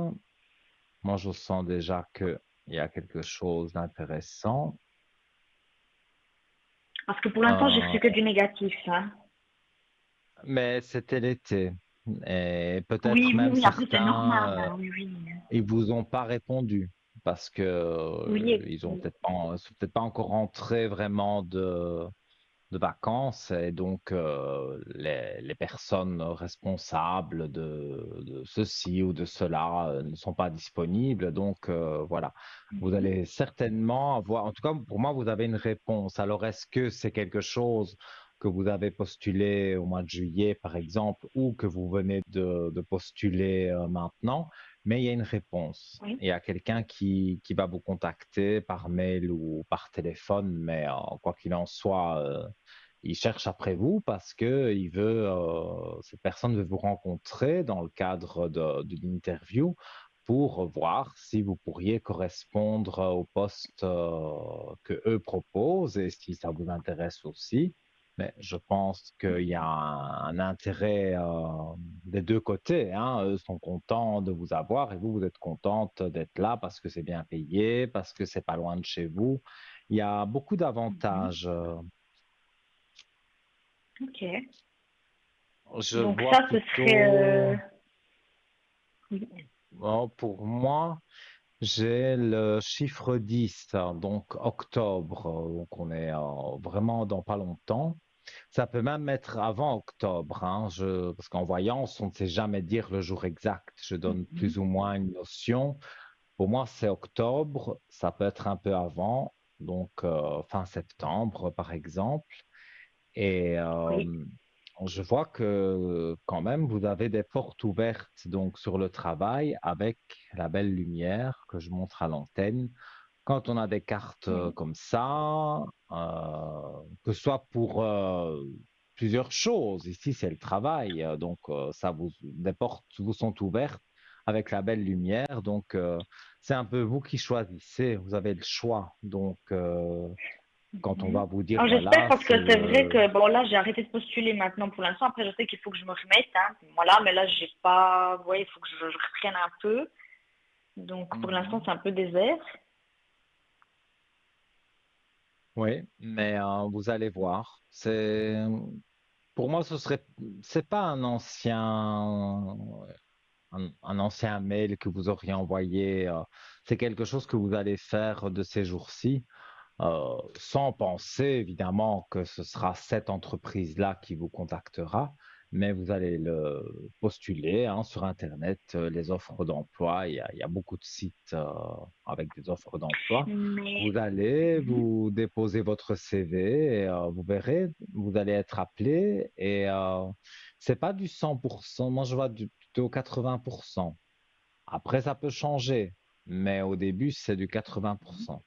moi je sens déjà qu'il y a quelque chose d'intéressant. Parce que pour l'instant, j'ai Euh, reçu que du négatif, hein. mais c'était l'été. Et Oui, peut-être oui, même oui. Après, c'est certains, normal, hein. Oui, oui. ils vous ont pas répondu parce que Oui, ils ont oui. sont peut-être pas encore rentrés vraiment de vacances et donc les personnes responsables de ceci ou de cela ne sont pas disponibles. Donc voilà, vous Mhm. allez certainement avoir, en tout cas pour moi, vous avez une réponse. Alors est-ce que c'est quelque chose que vous avez postulé au mois de juillet, par exemple, ou que vous venez de postuler maintenant? Mais il y a une réponse. Oui. Il y a quelqu'un qui va vous contacter par mail ou par téléphone, mais quoi qu'il en soit, il cherche après vous parce que cette personne veut vous rencontrer dans le cadre d'une interview pour voir si vous pourriez correspondre au poste que eux proposent et si ça vous intéresse aussi. Mais je pense qu'il y a un intérêt des deux côtés, hein. Eux sont contents de vous avoir et vous êtes contente d'être là parce que c'est bien payé, parce que c'est pas loin de chez vous. Il y a beaucoup Mhm. d'avantages. Ok. Je Donc vois ça, ce serait... plutôt, oui. bon, pour moi, j'ai le chiffre 10, hein, donc octobre, donc on est vraiment dans pas longtemps. Ça peut même être avant octobre, hein, parce qu'en voyance, on ne sait jamais dire le jour exact. Je donne Mhm. plus ou moins une notion. Pour moi, c'est octobre, ça peut être un peu avant, donc fin septembre, par exemple. Et Oui. je vois que quand même, vous avez des portes ouvertes donc sur le travail avec la belle lumière que je montre à l'antenne. Quand on a des cartes Oui. comme ça, que ce soit pour plusieurs choses, ici c'est le travail, donc des portes vous sont ouvertes avec la belle lumière, donc c'est un peu vous qui choisissez, vous avez le choix. Donc quand on va Mhm. vous dire Alors j'espère voilà, parce que c'est c'est vrai le. que bon là j'ai arrêté de postuler maintenant pour l'instant. Après je sais qu'il faut que je me remette, hein. Voilà, mais là j'ai pas, ouais, il faut que je reprenne un peu. Donc pour l'instant Mhm. c'est un peu désert. Oui, mais vous allez voir. Pour moi, c'est pas un ancien mail que vous auriez envoyé. C'est quelque chose que vous allez faire de ces jours-ci, sans penser évidemment que ce sera cette entreprise-là qui vous contactera, mais vous allez le postuler hein, sur Internet, les offres d'emploi. Il y a beaucoup de sites avec des offres d'emploi. Mais Vous allez mhm. vous déposer votre CV et vous verrez, vous allez être appelé et c'est pas du 100%. Moi, je vois plutôt 80%. Après, ça peut changer, mais au début, c'est du 80%.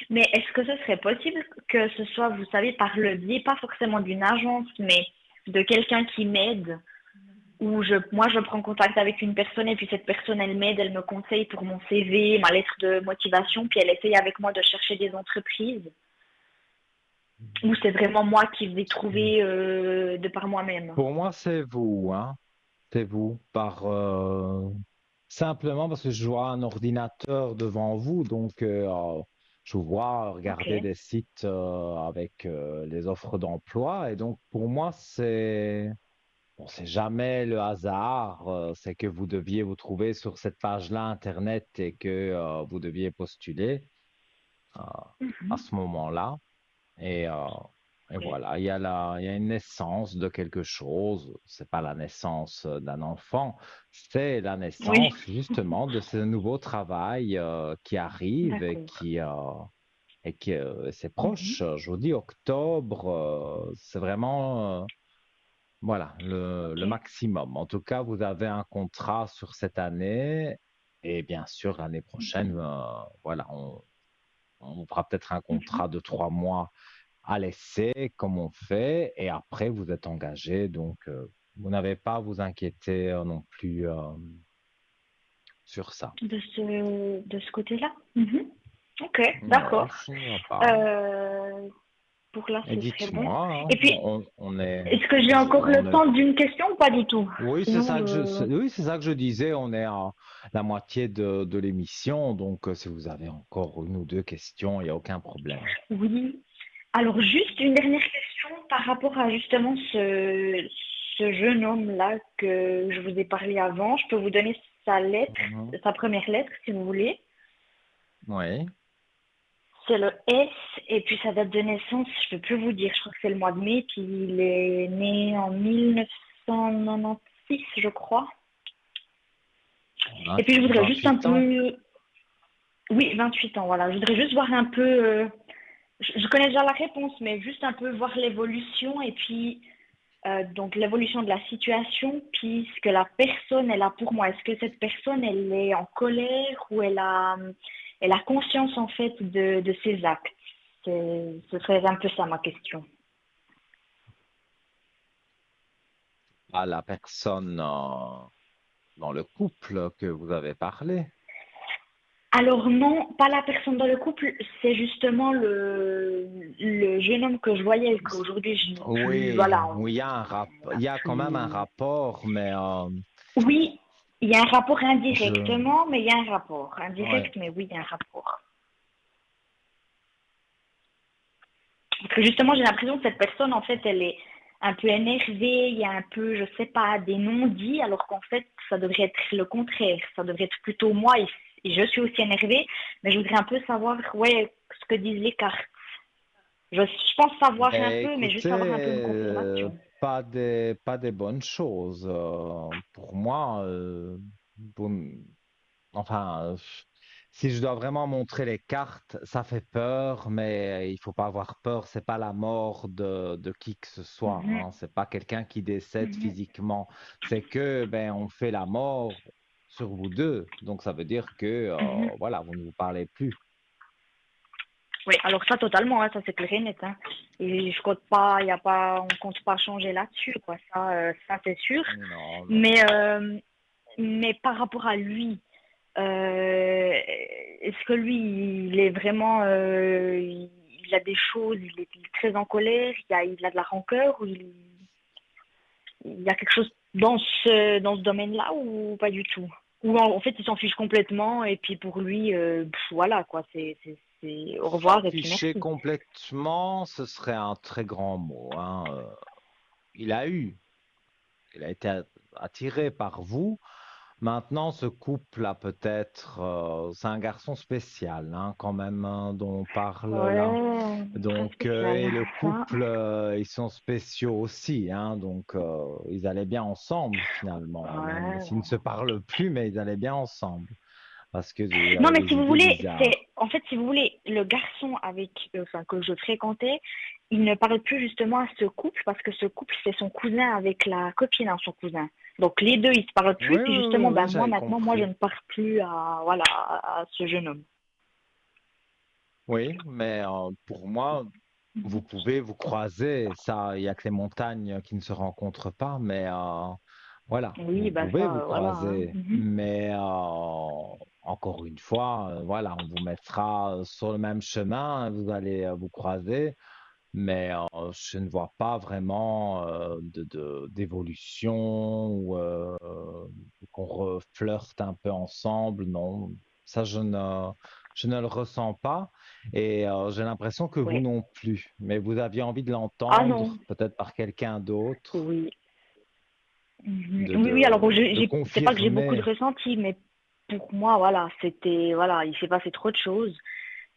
Mais est-ce que ce serait possible que ce soit, vous savez, par le biais, pas forcément d'une agence, mais de quelqu'un qui m'aide où moi, je prends contact avec une personne et puis cette personne, elle m'aide, elle me conseille pour mon CV, ma lettre de motivation, puis elle essaye avec moi de chercher des entreprises. Ou c'est vraiment moi qui vais trouver de par moi-même. Pour moi, c'est vous, hein. C'est vous, simplement parce que je vois un ordinateur devant vous, donc je vous vois Ok. regarder des sites avec les offres d'emploi, et donc pour moi, c'est jamais le hasard, c'est que vous deviez vous trouver sur cette page-là Internet et que vous deviez postuler euh, à Mhm. ce moment-là. Et, euh, et Ok. voilà, il y a une naissance de quelque chose. C'est pas la naissance d'un enfant, c'est la Oui, naissance justement de ce nouveau travail qui arrive d'accord. et qui c'est Mhm. proche. Je vous dis octobre, c'est vraiment voilà Ok. le maximum. En tout cas, vous avez un contrat sur cette année et bien sûr l'année prochaine, voilà, on fera peut-être un Mhm. contrat de 3 mois à l'essai, comme on fait, et après vous êtes engagé, donc vous n'avez pas à vous inquiéter non plus sur ça. De ce côté-là. Mhm. Ok, Non, d'accord. je ne vois pas. Euh, pour là, Et ce serait bon. dites-moi, Et hein, puis, on est, est-ce que j'ai encore on le est, temps d'une question ou pas du tout? oui, Sinon, oui, c'est ça que je disais. On est à la moitié de l'émission, donc si vous avez encore une ou deux questions, il n'y a aucun problème. oui. Alors, juste une dernière question par rapport à justement ce jeune homme-là que je vous ai parlé avant. Je peux vous donner sa lettre, Mhm. sa première lettre, si vous voulez. Oui, C'est le S, et puis sa date de naissance, je ne peux plus vous dire, je crois que c'est le mois de mai, puis il est né en 1996, je crois. Et puis je voudrais juste un 28 ans. peu, oui, 28 ans, voilà, je voudrais juste voir un peu, je connais déjà la réponse, mais juste un peu voir l'évolution, et puis donc l'évolution de la situation, puis ce que la personne elle a pour moi. Est-ce que cette personne elle est en colère ou elle a conscience en fait de ses actes? Ce serait un peu ça ma question. À la personne dans le couple que vous avez parlé. Alors non, pas la personne dans le couple, c'est justement le jeune homme que je voyais, qu'aujourd'hui je n'ai plus, Oui, voilà, oui, on il n'a y a quand même un plus. rapport, mais Oui, il y a un rapport je, indirectement, mais il y a un rapport. ouais, Indirect, mais oui, il y a un rapport. Parce que justement, j'ai l'impression que cette personne, en fait, elle est un peu énervée, il y a un peu, je sais pas, des non-dits, alors qu'en fait, ça devrait être le contraire. Ça devrait être plutôt moi, et je suis aussi énervée, mais je voudrais un peu savoir, ouais, ce que disent les cartes. Je pense savoir un ben peu, mais écoutez, juste avoir un peu une confirmation. pas des bonnes choses pour moi. Vous- enfin, si je dois vraiment montrer les cartes, ça fait peur, mais il faut pas avoir peur. C'est pas la mort de qui que ce soit, Mhm, hein. C'est pas quelqu'un qui décède mhm. physiquement. C'est que ben on fait la mort sur vous deux. Donc ça veut dire que Mhm. voilà, vous ne vous parlez plus. Oui, alors ça totalement, hein, ça c'est clair et net. Hein. Et je compte pas, il y a pas, on compte pas changer là-dessus, quoi. Ça c'est sûr. Non, non. Mais, euh, mais par rapport à lui, est-ce que lui, il est vraiment, il a des choses, il est très en colère, il a de la rancœur, ou il y a quelque chose dans ce domaine-là ou pas du tout? Ou en fait, il s'en fiche complètement et puis pour lui, voilà quoi, c'est au revoir et puis S'afficher merci. complètement, ce serait un très grand mot, hein. Il a eu, il a été attiré par vous. Maintenant, ce couple-là, peut-être, c'est un garçon spécial, hein, quand même, hein, dont on parle là. Ouais, très Donc, et spécial, le ça. couple, ils sont spéciaux aussi, hein, donc ils allaient bien ensemble finalement, hein, même Ouais. s'ils ne se parlent plus, mais ils allaient bien ensemble parce que vous Non, avez mais si des vous idées voulez, bizarres. si vous voulez, le garçon enfin, que je fréquentais, il ne parle plus justement à ce couple parce que ce couple, c'est son cousin avec la copine à son cousin. Donc les deux, ils se parlent plus. Oui, Puis oui, oui, justement, oui, ben moi j'avais maintenant, moi je compris. ne parle plus voilà, à ce jeune homme. Oui, mais pour moi, vous pouvez vous croiser. Ça, il y a que les montagnes qui ne se rencontrent pas, mais Voilà, Oui, vous bah pouvez vous ça, voilà, hein. croiser, mais encore une fois, voilà, on vous mettra sur le même chemin, vous allez vous croiser, mais je ne vois pas vraiment d'évolution ou qu'on reflirte un peu ensemble. Non, ça je ne le ressens pas et j'ai l'impression que vous Ouais. non plus. Mais vous aviez envie de Ah non, l'entendre, peut-être par quelqu'un d'autre, oui. Oui, oui, alors de c'est pas que j'ai beaucoup de confirmer. ressentis, mais pour moi, voilà, voilà, il s'est passé trop de choses.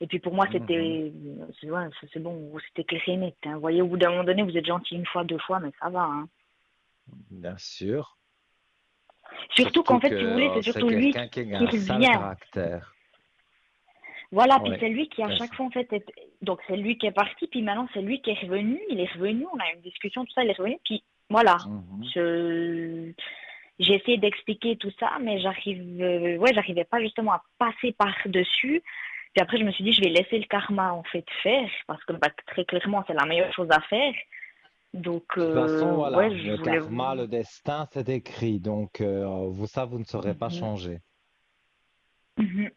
Et puis pour moi, Mhm. ouais, c'est bon, c'était clair et net, hein. Vous voyez, au bout d'un moment donné, vous êtes gentil une fois, deux fois, mais ça va, hein. Bien sûr, Surtout surtout qu'en fait, que si vous voulez, c'est c'est surtout lui quelqu'un qui a qui un sale revient. caractère. Voilà, puis Oui, c'est lui qui à c'est chaque ça. fois en fait donc c'est lui qui est parti, puis maintenant c'est lui qui est revenu, il est revenu, on a eu une discussion, tout ça, il est revenu, puis voilà. Mhm. Je j'ai essayé d'expliquer tout ça, mais j'arrivais pas justement à passer par-dessus. Puis après je me suis dit je vais laisser le karma en fait faire, parce que bah, très clairement c'est la meilleure chose à faire. Donc De toute façon, ouais, voilà, le je voulais. karma, le destin, c'est écrit. Donc, vous ne saurez pas Mhm, changer. mhm.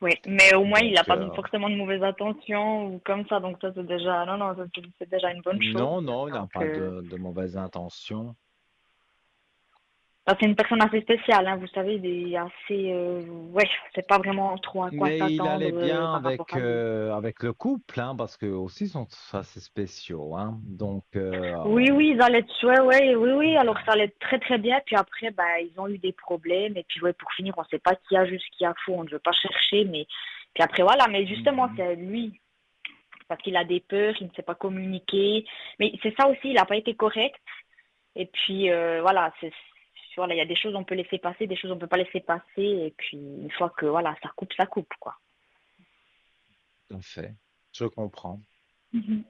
Oui, mais au moins il Donc, n'a pas forcément de mauvaises intentions ou comme ça, donc ça c'est déjà, non, non, ça, c'est déjà une bonne chose. non, non, il n'a Donc, pas de mauvaises intentions. bah, c'est une personne assez spéciale, hein, vous savez, il est assez, ouais, c'est pas vraiment trop à quoi Mais il allait s'attendre bien par rapport à lui. avec le couple, hein, parce que aussi ils sont assez spéciaux, hein. Donc, Oui, oui, ils allaient être, ouais, ouais, oui, oui, alors voilà. ça allait très très bien, puis après, bah, ils ont eu des problèmes, et puis ouais, pour finir, on sait pas qui a juste qui a faux, on ne veut pas chercher, mais puis après voilà, mais justement, Mhm. c'est lui, parce qu'il a des peurs, il ne sait pas communiquer, mais c'est ça aussi, il n'a pas été correct. Et puis voilà, voilà, il y a des choses on peut laisser passer, des choses on peut pas laisser passer. Et puis une fois que voilà, ça coupe quoi. Tout à fait. Je comprends. Mhm.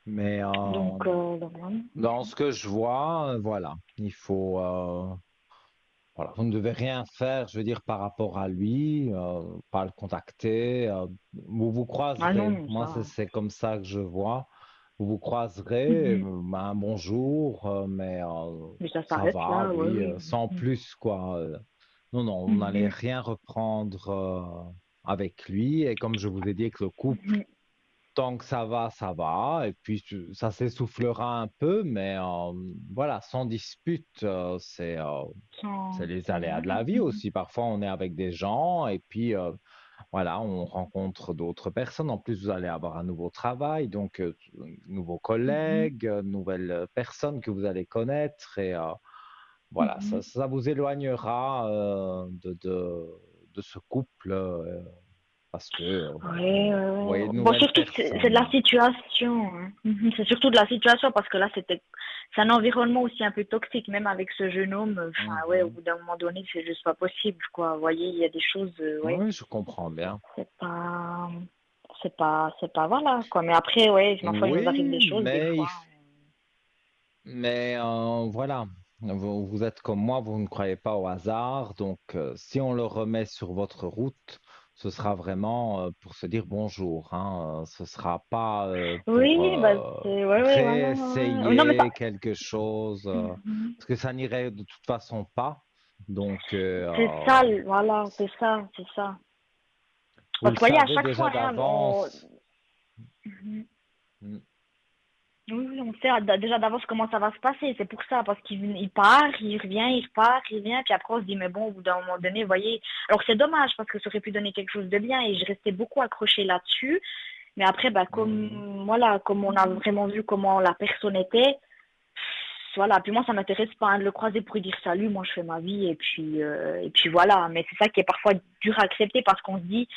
Mais Donc, voilà. dans ce que je vois, voilà, il faut. Voilà, vous ne devez rien faire, je veux dire, par rapport à lui, pas le contacter. Vous vous Ah croiserez. non, Moi, ça. c'est comme ça que je vois. Vous vous croiserez, Mhm. un bonjour, mais Mais ça ça s'arrête va, là, ouais, oui, oui. sans plus, quoi. Non, non, vous n'allez Mhm. rien reprendre avec lui. Et comme je vous ai dit, avec le couple, Mhm. tant que ça va. Et puis, ça s'essoufflera un peu, mais voilà, sans dispute, c'est les aléas de Voilà. la vie Mhm. aussi. Parfois, on est avec des gens et puis, voilà, on rencontre d'autres personnes. En plus, vous allez avoir un nouveau travail, donc nouveaux Mhm. collègues, nouvelles personnes que vous allez connaître. Et voilà, Mhm. ça vous éloignera de ce couple parce que, voilà, Ouais, ouais, vous voyez ouais. de Bon, nouvelles surtout, c'est de la personnes. situation, hein. Mhm. C'est surtout de la situation parce que là, c'est un environnement aussi un peu toxique, même avec ce jeune homme. Enfin, ouais, au Mhm. bout d'un moment donné, c'est juste pas possible, quoi. Vous voyez, il y a des choses, ouais, Oui, je comprends bien. c'est pas, voilà, quoi. Mais après, ouais, ma foi, il nous arrive des Oui, choses, des fois. mais voilà, vous êtes comme moi, vous ne croyez pas au hasard, donc si on le remet sur votre route, ce sera vraiment pour se dire bonjour, hein, ce sera pas pour Oui, bah, ouais, ouais, voilà, ouais, ouais. Non, mais ça. réessayer quelque chose, Mhm. parce que ça n'irait de toute façon pas. Donc, C'est ça, voilà, c'est ça, c'est ça. vous Parce le que, vous voyez, à savez chaque déjà fois, hein, d'avance. Mhm. Mm, Oui, oui, on sait déjà d'avance comment ça va se passer. C'est pour ça, parce qu'il part, il revient, il repart, il vient, puis après on se dit, mais bon, au bout d'un moment donné, vous voyez. Alors c'est dommage, parce que ça aurait pu donner quelque chose de bien, et je restais beaucoup accrochée là-dessus. Mais après, bah, mhm. voilà, comme on a vraiment vu comment la personne était, voilà. Puis moi, ça m'intéresse pas hein, de le croiser pour lui dire salut, moi je fais ma vie, et puis voilà. Mais c'est ça qui est parfois dur à accepter, parce qu'on se dit,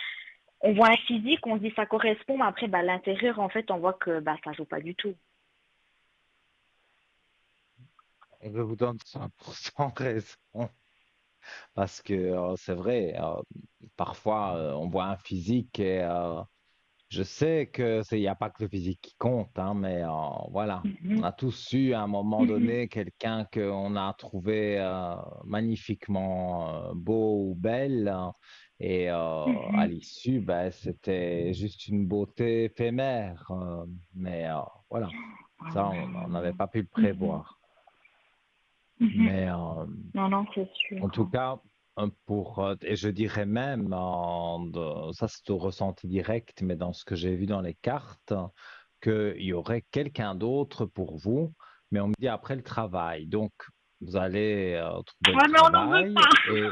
on voit un physique, on se dit ça correspond, mais après, bah, l'intérieur, en fait, on voit que bah, ça joue pas du tout. Je vous donne 100% raison. Parce que c'est vrai, parfois on voit un physique et je sais que il n'y a pas que le physique qui compte, hein, mais voilà, on Mhm. a tous eu à un moment Mhm. donné quelqu'un qu'on a trouvé magnifiquement beau ou belle, hein, et à Mhm. l'issue, ben, c'était juste une beauté éphémère, mais voilà, ça on n'avait pas pu le Mhm. prévoir. Mhm. Mais Non, non, c'est en sûr, tout hein. cas, et je dirais même, ça c'est au ressenti direct, mais dans ce que j'ai vu dans les cartes, qu'il y aurait quelqu'un d'autre pour vous, mais on me dit après le travail. Donc, vous allez trouver le Ouais, mais on n'en veut travail pas. et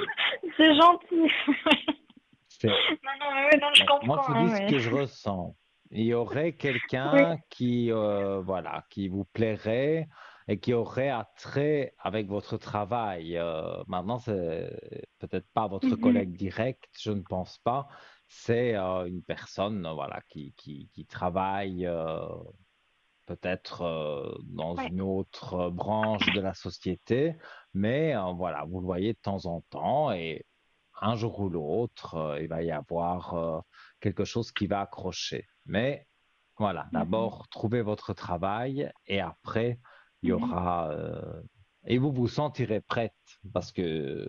C'est gentil. c'est Non, non, mais ouais, non, je bon, moi, je comprends, vous hein, dis ce mais... que je ressens. Il y aurait Oui. quelqu'un qui, voilà, qui vous plairait et qui aurait attrait avec votre travail. Maintenant, c'est peut-être pas votre Mhm. collègue direct, je ne pense pas. C'est une personne, voilà, qui travaille peut-être dans Ouais. une autre branche de la société, mais voilà, vous le voyez de temps en temps et un jour ou l'autre, il va y avoir quelque chose qui va accrocher. Mais voilà, Mhm. d'abord, trouvez votre travail et après, il y Mhm. aura... et vous vous sentirez prête parce que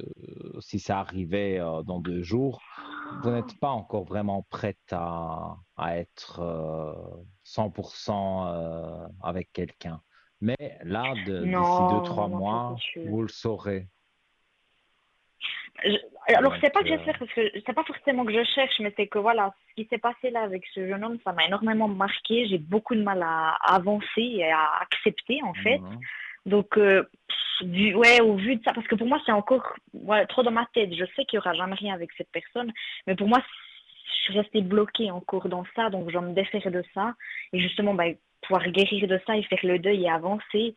si ça arrivait dans 2 jours, vous n'êtes pas encore vraiment prête à être 100% avec quelqu'un. Mais là, d'ici deux, Non, trois non, non, ça c'est mois, sûr. vous le saurez. Alors, Donc, c'est pas que je cherche, parce que c'est pas forcément que je cherche, mais c'est que voilà, ce qui s'est passé là avec ce jeune homme, ça m'a énormément marqué. J'ai beaucoup de mal à avancer et à accepter, en fait. mhm, Donc, ouais, au vu de ça, parce que pour moi, c'est encore ouais, trop dans ma tête. Je sais qu'il y aura jamais rien avec cette personne, mais pour moi, je suis restée bloquée encore dans ça, donc je dois me défaire de ça. Et justement, bah, pouvoir guérir de ça et faire le deuil et avancer.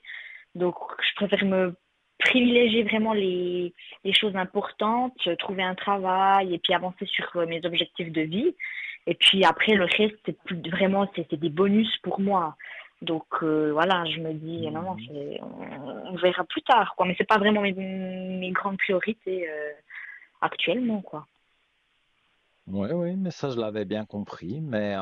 Donc, je préfère me privilégier vraiment les choses importantes, trouver un travail et puis avancer sur mes objectifs de vie. Et puis après, le reste, vraiment, c'est des bonus pour moi. Donc voilà, je me dis, non, non, mhm. on verra plus tard, quoi. Mais c'est pas vraiment mes grandes priorités actuellement, quoi. Oui, oui, mais ça, je l'avais bien compris. Mais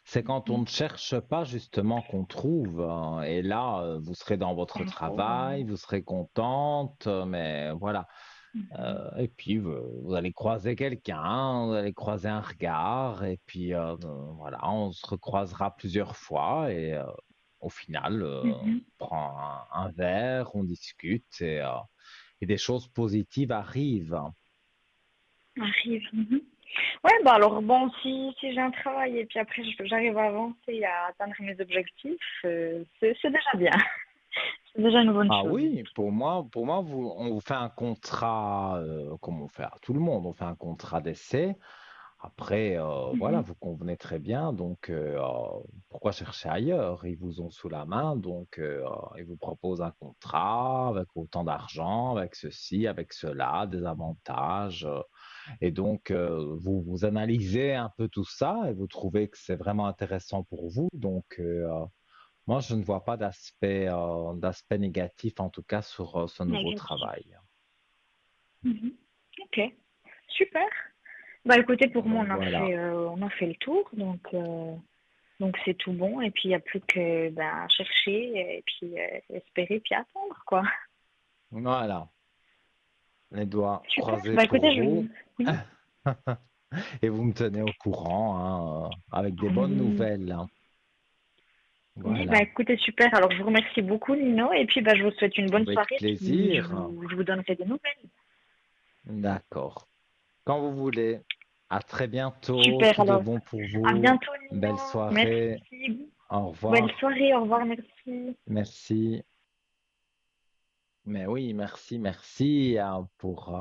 c'est quand on ne cherche pas justement qu'on trouve. Et là, vous serez dans votre travail, Vraiment. vous serez contente, mais voilà. Et puis, vous allez croiser quelqu'un, vous allez croiser un regard, et puis voilà, on se recroisera plusieurs fois, et au final, on Mhm. prend un verre, on discute, et des choses positives arrivent. Arrive. Mhm. Ouais, bah alors bon, si j'ai un travail et puis après j'arrive à avancer et à atteindre mes objectifs, c'est déjà bien. C'est déjà une bonne Ah chose. oui, pour moi, on vous fait un contrat, comme on fait à tout le monde, on fait un contrat d'essai. Après, voilà, Mhm. vous convenez très bien, donc pourquoi chercher ailleurs? Ils vous ont sous la main, donc ils vous proposent un contrat avec autant d'argent, avec ceci, avec cela, des avantages. Et donc, vous analysez un peu tout ça et vous trouvez que c'est vraiment intéressant pour vous. Donc, moi, je ne vois pas d'aspect négatif, en tout cas, sur ce nouveau Négatif. travail. Mhm. Ok, super. Bah écoutez, pour moi Donc, voilà. on a fait le tour, donc c'est tout bon. Et puis il n'y a plus que ben, chercher et puis espérer puis attendre quoi. Voilà. Les doigts Super. croisés Bah pour écoutez, vous. oui. Et vous me tenez au courant, hein, avec des bonnes Oui. nouvelles, hein. Oui, bah Voilà. écoutez, super. Alors je vous remercie beaucoup Nino et puis bah, je vous souhaite une bonne Avec soirée puis plaisir. je vous donnerai des nouvelles. D'accord. Quand vous voulez. À très bientôt. Super, Tout de alors bon pour à vous. bientôt Nino. Belle soirée. Merci. Au Bonne revoir. soirée, au revoir, merci. Merci. Mais oui, merci, merci pour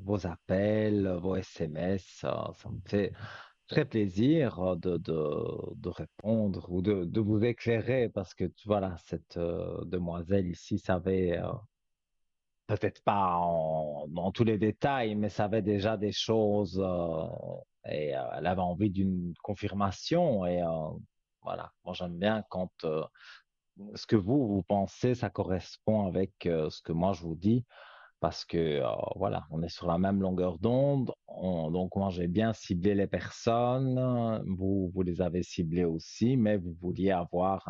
vos appels, vos SMS. Ça me fait très plaisir de répondre ou de vous éclairer parce que voilà, cette demoiselle ici savait, peut-être pas dans tous les détails, mais savait déjà des choses et elle avait envie d'une confirmation. Et voilà, moi j'aime bien quand ce que vous pensez, ça correspond avec ce que moi je vous dis, parce que voilà, on est sur la même longueur d'onde. Donc moi j'ai bien ciblé les personnes, vous les avez ciblées aussi, mais vous vouliez avoir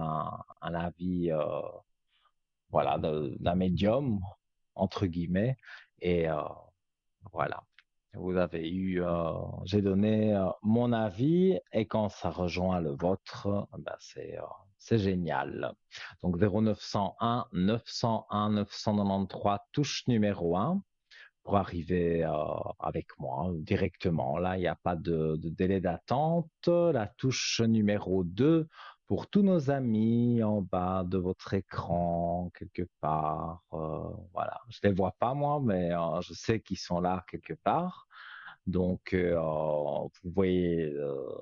un avis voilà, d'un médium, entre guillemets, et voilà. Vous avez eu, j'ai donné mon avis, et quand ça rejoint le vôtre, ben c'est génial. Donc 0901 901 993, touche numéro 1 pour arriver avec moi directement. Là, il n'y a pas de délai d'attente. La touche numéro 2 pour tous nos amis en bas de votre écran, quelque part. Voilà, je ne les vois pas moi, mais je sais qu'ils sont là quelque part. Donc, vous voyez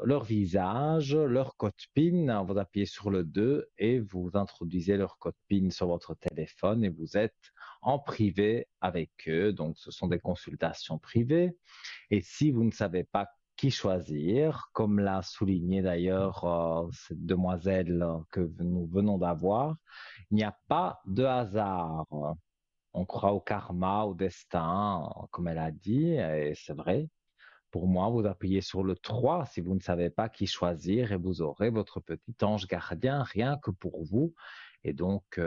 leur visage, leur code PIN, vous appuyez sur le 2 et vous introduisez leur code PIN sur votre téléphone et vous êtes en privé avec eux. Donc, ce sont des consultations privées. Et si vous ne savez pas qui choisir, comme l'a souligné d'ailleurs cette demoiselle que nous venons d'avoir, il n'y a pas de hasard. On croit au karma, au destin, comme elle a dit, et c'est vrai. Pour moi, vous appuyez sur le 3 si vous ne savez pas qui choisir et vous aurez votre petit ange gardien rien que pour vous. Et donc,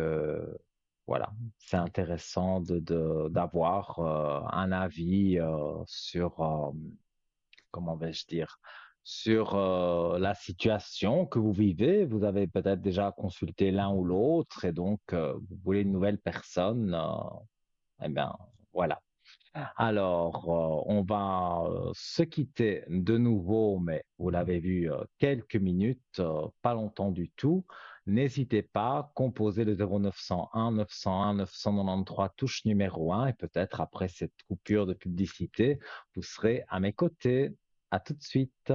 voilà, c'est intéressant d'avoir un avis sur, comment vais-je dire, sur la situation que vous vivez. Vous avez peut-être déjà consulté l'un ou l'autre et donc vous voulez une nouvelle personne. Eh bien, voilà. Alors, on va se quitter de nouveau, mais vous l'avez vu, quelques minutes, pas longtemps du tout. N'hésitez pas, composez le 0901 901 993 touche numéro 1 et peut-être après cette coupure de publicité, vous serez à mes côtés. À tout de suite.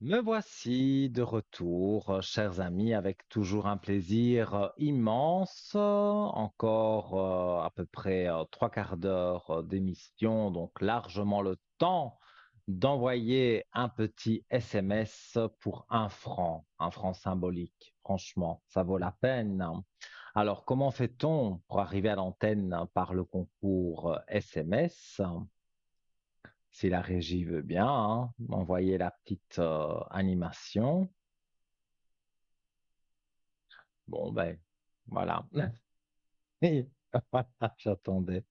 Me voici de retour, chers amis, avec toujours un plaisir immense. Encore à peu près trois quarts d'heure d'émission, donc largement le temps d'envoyer un petit SMS pour un franc symbolique. Franchement, ça vaut la peine. Alors, comment fait-on pour arriver à l'antenne par le concours SMS? Si la régie veut bien, hein, m'envoyer la petite animation. Bon, ben, voilà. Et voilà, j'attendais.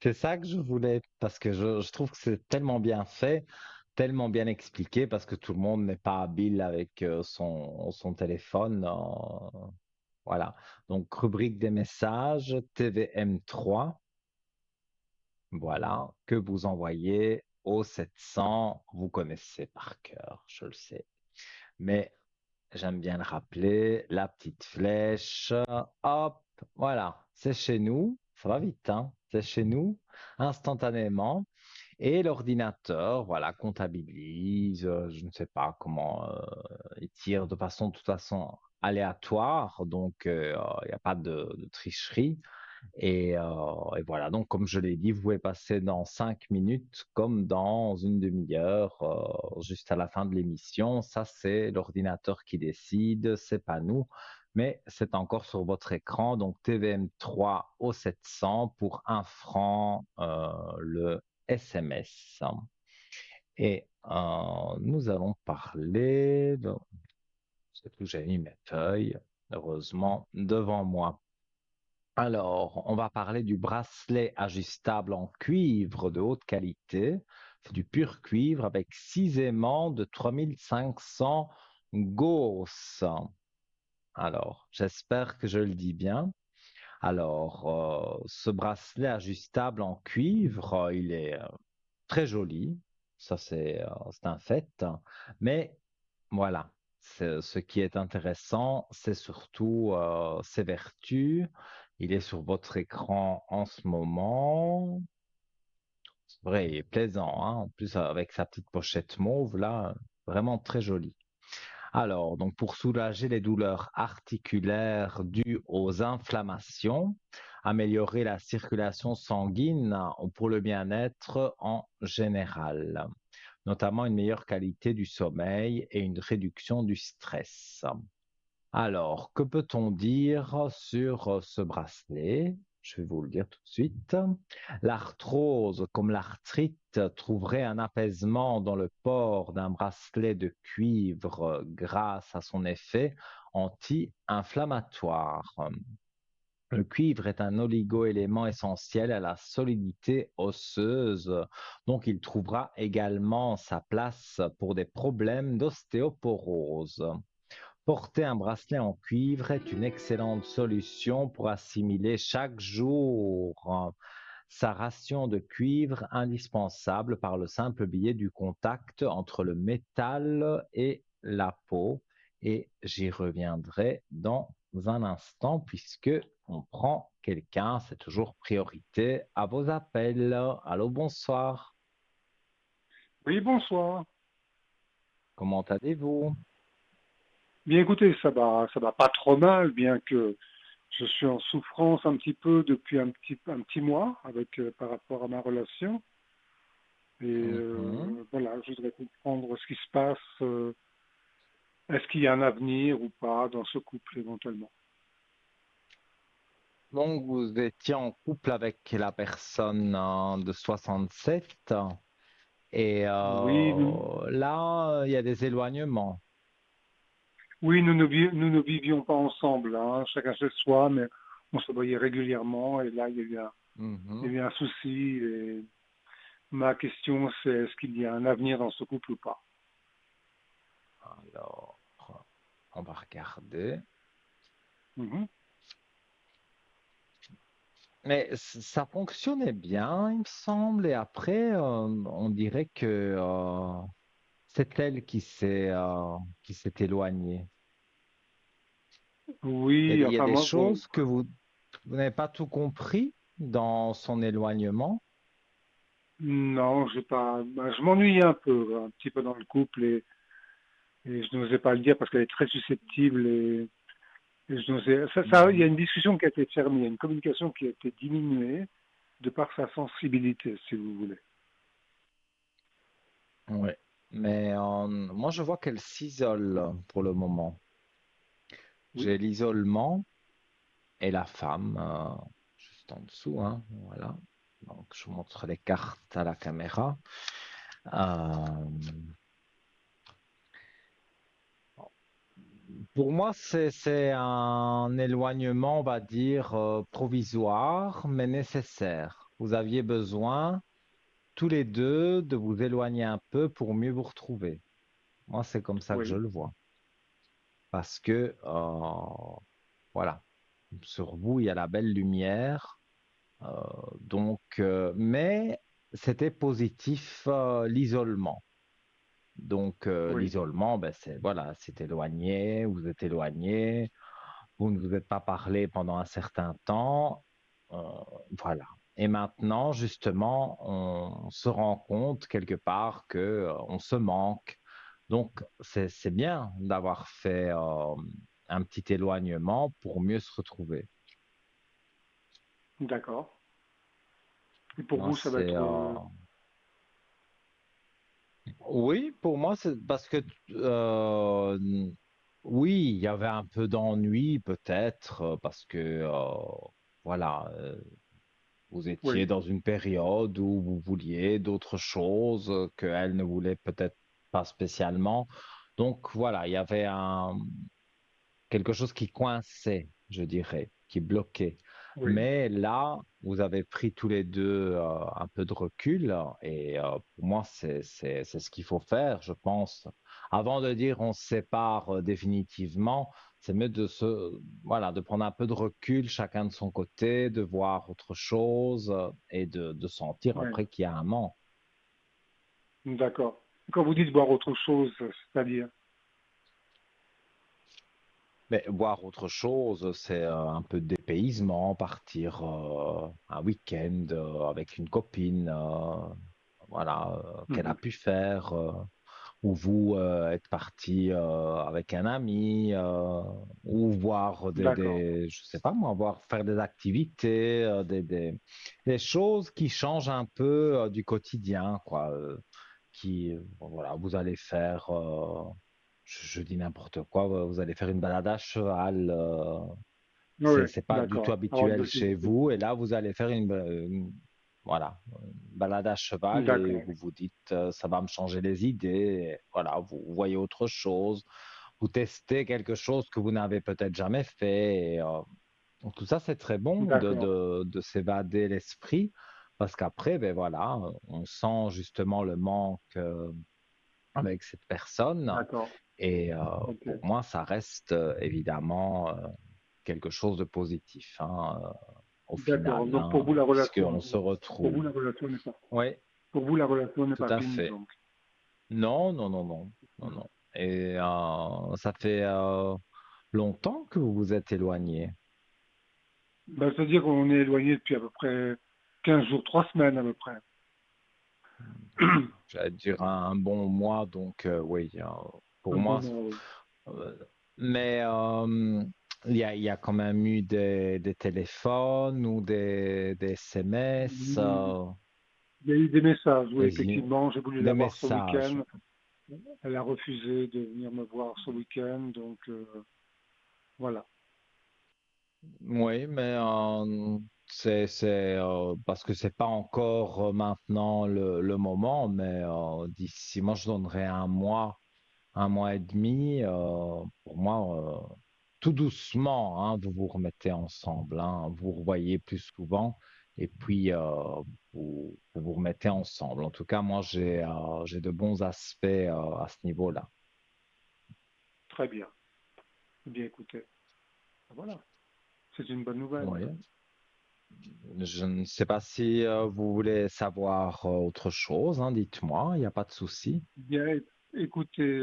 C'est ça que je voulais, parce que je trouve que c'est tellement bien fait, tellement bien expliqué, parce que tout le monde n'est pas habile avec son téléphone. Voilà. Donc, rubrique des messages, TVM3. Voilà, que vous envoyez au 700, vous connaissez par cœur, je le sais. Mais j'aime bien le rappeler, la petite flèche, hop, voilà, c'est chez nous, ça va vite, hein, c'est chez nous, instantanément. Et l'ordinateur, voilà, comptabilise, je ne sais pas comment, il tire de toute façon aléatoire, donc il n'y a pas de tricherie. Et voilà, donc comme je l'ai dit, vous pouvez passer dans 5 minutes comme dans une demi-heure, juste à la fin de l'émission. Ça, c'est l'ordinateur qui décide, c'est pas nous, mais c'est encore sur votre écran. Donc TVM3 au 700 pour 1 franc le SMS. Et nous allons parler de... Je sais plus où j'ai mis mes feuilles, heureusement, devant moi. Alors, on va parler du bracelet ajustable en cuivre de haute qualité. C'est du pur cuivre avec 6 aimants de 3500 Gauss. Alors, j'espère que je le dis bien. Alors, ce bracelet ajustable en cuivre, il est très joli. Ça, c'est un fait. Mais voilà, ce qui est intéressant, c'est surtout ses vertus. Il est sur votre écran en ce moment. C'est vrai, il est plaisant, hein. En plus, avec sa petite pochette mauve, là, vraiment très joli. Alors, donc pour soulager les douleurs articulaires dues aux inflammations, améliorer la circulation sanguine ou pour le bien-être en général, notamment une meilleure qualité du sommeil et une réduction du stress. Alors, que peut-on dire sur ce bracelet? Je vais vous le dire tout de suite. L'arthrose, comme l'arthrite, trouverait un apaisement dans le port d'un bracelet de cuivre grâce à son effet anti-inflammatoire. Le cuivre est un oligo-élément essentiel à la solidité osseuse, donc il trouvera également sa place pour des problèmes d'ostéoporose. Porter un bracelet en cuivre est une excellente solution pour assimiler chaque jour sa ration de cuivre indispensable par le simple biais du contact entre le métal et la peau. Et j'y reviendrai dans un instant puisque on prend quelqu'un, c'est toujours priorité à vos appels. Allô, bonsoir. Oui, bonsoir. Comment allez-vous? Bien écoutez, ça va pas trop mal, bien que je suis en souffrance un petit peu depuis un petit mois avec par rapport à ma relation. Et Mhm. voilà, je voudrais comprendre ce qui se passe. Est-ce qu'il y a un avenir ou pas dans ce couple éventuellement? Donc, vous étiez en couple avec la personne de 67 et Oui, là, il y a des éloignements. oui, nous ne vivions pas ensemble, hein, chacun chez soi, mais on se voyait régulièrement. Et là, il y a Mhm. eu un souci. Et ma question, c'est est-ce qu'il y a un avenir dans ce couple ou pas? Alors, on va regarder. Mhm. Mais ça fonctionnait bien, il me semble, et après, on dirait que c'est elle qui s'est éloignée. Oui, Il y a enfin des moi, bon, choses que vous n'avez pas tout compris dans son éloignement. non, j'ai pas. Ben, je m'ennuyais un petit peu dans le couple et je n'osais pas le dire parce qu'elle est très susceptible et je n'osais. Il y a Mhm. une discussion qui a été fermée, il y a une communication qui a été diminuée de par sa sensibilité, si vous voulez. Ouais. Mais moi, je vois qu'elle s'isole pour le moment. Oui, J'ai l'isolement et la femme juste en dessous, hein, voilà. Donc, je vous montre les cartes à la caméra. Euh, pour moi, c'est un éloignement, on va dire, provisoire, mais nécessaire. Vous aviez besoin, tous les deux, de vous éloigner un peu pour mieux vous retrouver. Moi, c'est comme ça que je oui, le vois. Parce que, voilà, sur vous, il y a la belle lumière. Euh, mais c'était positif, l'isolement. Donc, oui, l'isolement, ben, c'est, voilà, c'est éloigné, vous êtes éloigné, vous ne vous êtes pas parlé pendant un certain temps. euh, voilà. Et maintenant, justement, on se rend compte quelque part que, on se manque. Donc, c'est bien d'avoir fait, un petit éloignement pour mieux se retrouver. d'accord. Et pour Moi, vous, ça va c'est, être. oui, pour moi, c'est parce que euh, oui, il y avait un peu d'ennui peut-être parce que voilà, vous étiez Oui, dans une période où vous vouliez d'autres choses qu'elle ne voulait peut-être pas spécialement. Donc voilà, il y avait quelque chose qui coinçait, je dirais, qui bloquait. oui, Mais là, vous avez pris tous les deux un peu de recul et pour moi, c'est ce qu'il faut faire, je pense. Avant de dire on se sépare définitivement, c'est mieux voilà, de prendre un peu de recul, chacun de son côté, de voir autre chose et de sentir oui, après qu'il y a un manque. d'accord. Quand vous dites boire autre chose, c'est-à-dire. Mais voir autre chose, c'est un peu de dépaysement, partir un week-end avec une copine, voilà, qu'elle a Mhm. pu faire, ou vous êtes parti avec un ami, ou voir D'accord, je sais pas moi, faire des activités, des choses qui changent un peu du quotidien, quoi, voilà, vous allez faire. Je dis n'importe quoi, vous allez faire une balade à cheval, Oui, C'est pas du tout d'accord. Avant de habituel le chez visiter. vous. Et là, vous allez faire voilà, une balade à cheval et D'accord, vous vous dites, ça va me changer les idées. Et voilà, vous voyez autre chose, vous testez quelque chose que vous n'avez peut-être jamais fait. Donc tout ça, c'est très bon d'accord, de s'évader l'esprit parce qu'après, ben voilà, on sent justement le manque avec cette personne. d'accord. Et Ok. pour moi, ça reste évidemment quelque chose de positif, hein, au D'accord. final, Donc pour hein, vous, la puisqu'on relation, se pour vous, retrouve. la relation n'est pas, Oui, pour vous, la relation n'est tout pas à finie, fait. donc. Non, non, non, non, non, non. Et ça fait longtemps que vous vous êtes éloigné. Ben, c'est-à-dire qu'on est éloigné depuis à peu près 15 jours, 3 semaines à peu près. J'allais dire un bon mois, donc oui, pour Un bon moi. mois, oui. euh, mais il y a quand même eu des téléphones ou des SMS, Il y a eu des messages, oui, des, effectivement. J'ai voulu des la voir ce messages. week-end. Elle a refusé de venir me voir ce week-end, donc voilà. Oui, mais c'est parce que c'est pas encore maintenant le moment, mais d'ici, moi je donnerais un mois et demi. Pour moi, tout doucement, hein, vous vous remettez ensemble, hein, vous revoyez plus souvent, et puis vous vous remettez ensemble. En tout cas, moi j'ai de bons aspects à ce niveau-là. Très bien. Eh bien, écoutez, voilà. C'est une bonne nouvelle. Oui. Je ne sais pas si vous voulez savoir autre chose, hein, dites-moi, il n'y a pas de souci. Bien, écoutez,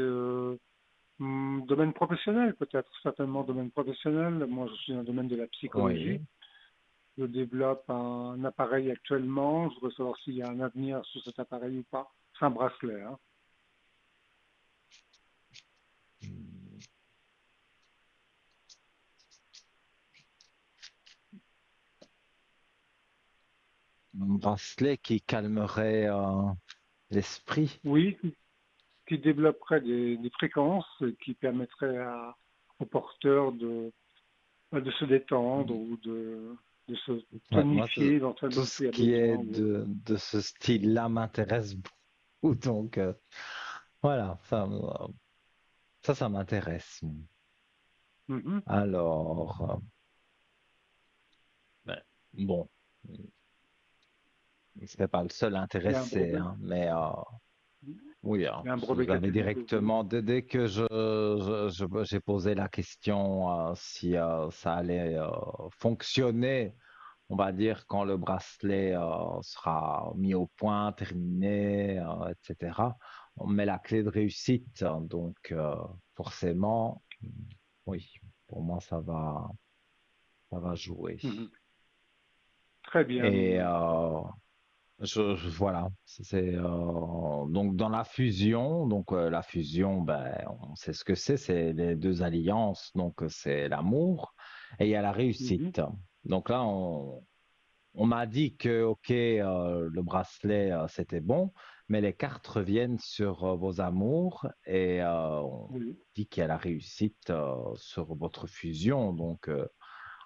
domaine professionnel peut-être, certainement domaine professionnel. Moi, je suis dans le domaine de la psychologie. Oui. Je développe un appareil actuellement. Je voudrais savoir s'il y a un avenir sur cet appareil ou pas. C'est un bracelet, hein. Un bracelet qui calmerait l'esprit. Oui, qui développerait des fréquences qui permettraient aux porteurs de se détendre ou de se Ouais, moi, tonifier tout éventuellement ce s'il y a qui besoin. est de ce style-là m'intéresse beaucoup. Donc, voilà, ça m'intéresse. Mhm. Alors, ben, bon, je ne serais pas le seul Il y a un intéressé, brevet, hein, mais oui, hein, il y a un brevet vous qui a avez été déposé. directement, dès que j'ai posé la question si ça allait fonctionner, on va dire, quand le bracelet sera mis au point, terminé, etc. On met la clé de réussite. Hein, donc, forcément, oui, pour moi, ça va jouer. Mhm. Très bien, Et Nino. voilà, donc dans la fusion. Donc la fusion, ben, on sait ce que c'est les deux alliances. Donc c'est l'amour et il y a la Mhm. réussite. Donc là, on m'a dit que, OK, le bracelet, c'était bon, mais les cartes reviennent sur vos amours et on Oui, dit qu'il y a la réussite sur votre fusion. Donc,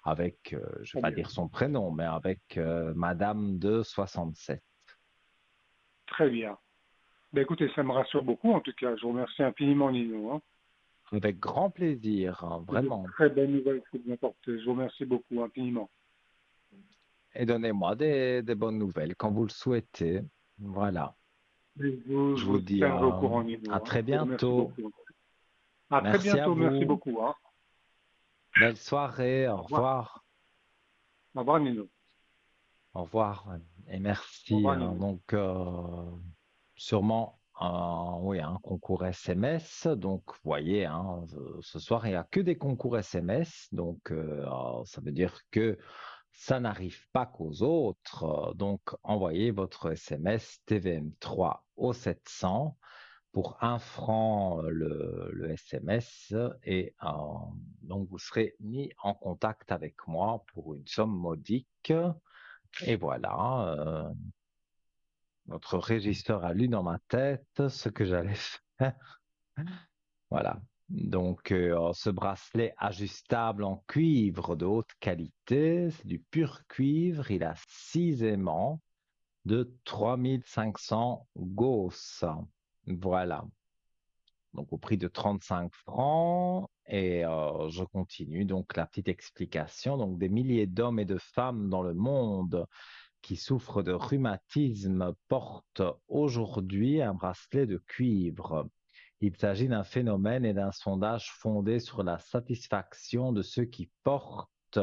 avec, je vais très pas bien. dire son prénom, mais avec Madame de 67. Très bien. Ben, écoutez, ça me rassure beaucoup en tout cas. Je vous remercie infiniment, Nino, hein. Avec grand plaisir, hein, C'est de vraiment. très bonnes nouvelles que vous m'apportez. Je vous remercie beaucoup, infiniment. Et donnez-moi des bonnes nouvelles quand vous le souhaitez. Voilà. Et Je je vous vous dis tiendrai au courant, à Nino, hein. très Je vous remercie bientôt. beaucoup. À très Merci à bientôt. Merci vous. beaucoup, hein. Belle soirée. Au Au revoir. revoir. Au revoir, Nino. Au revoir et Au merci, revoir, hein. Nino. Donc, sûrement oui, un concours SMS. Donc, vous voyez, hein, ce soir, il n'y a que des concours SMS. Donc, ça veut dire que ça n'arrive pas qu'aux autres. Donc, envoyez votre SMS TVM3 au 700 pour 1 franc le SMS et donc vous serez mis en contact avec moi pour une somme modique. Et voilà, notre régisseur a lu dans ma tête ce que j'allais faire. Voilà. Donc, ce bracelet ajustable en cuivre de haute qualité, c'est du pur cuivre. Il a 6 aimants de 3500 Gauss. Voilà. Donc, au prix de 35 francs. Et je continue. Donc, la petite explication. Donc, des milliers d'hommes et de femmes dans le monde qui souffrent de rhumatisme portent aujourd'hui un bracelet de cuivre. Il s'agit d'un phénomène et d'un sondage fondé sur la satisfaction de ceux qui portent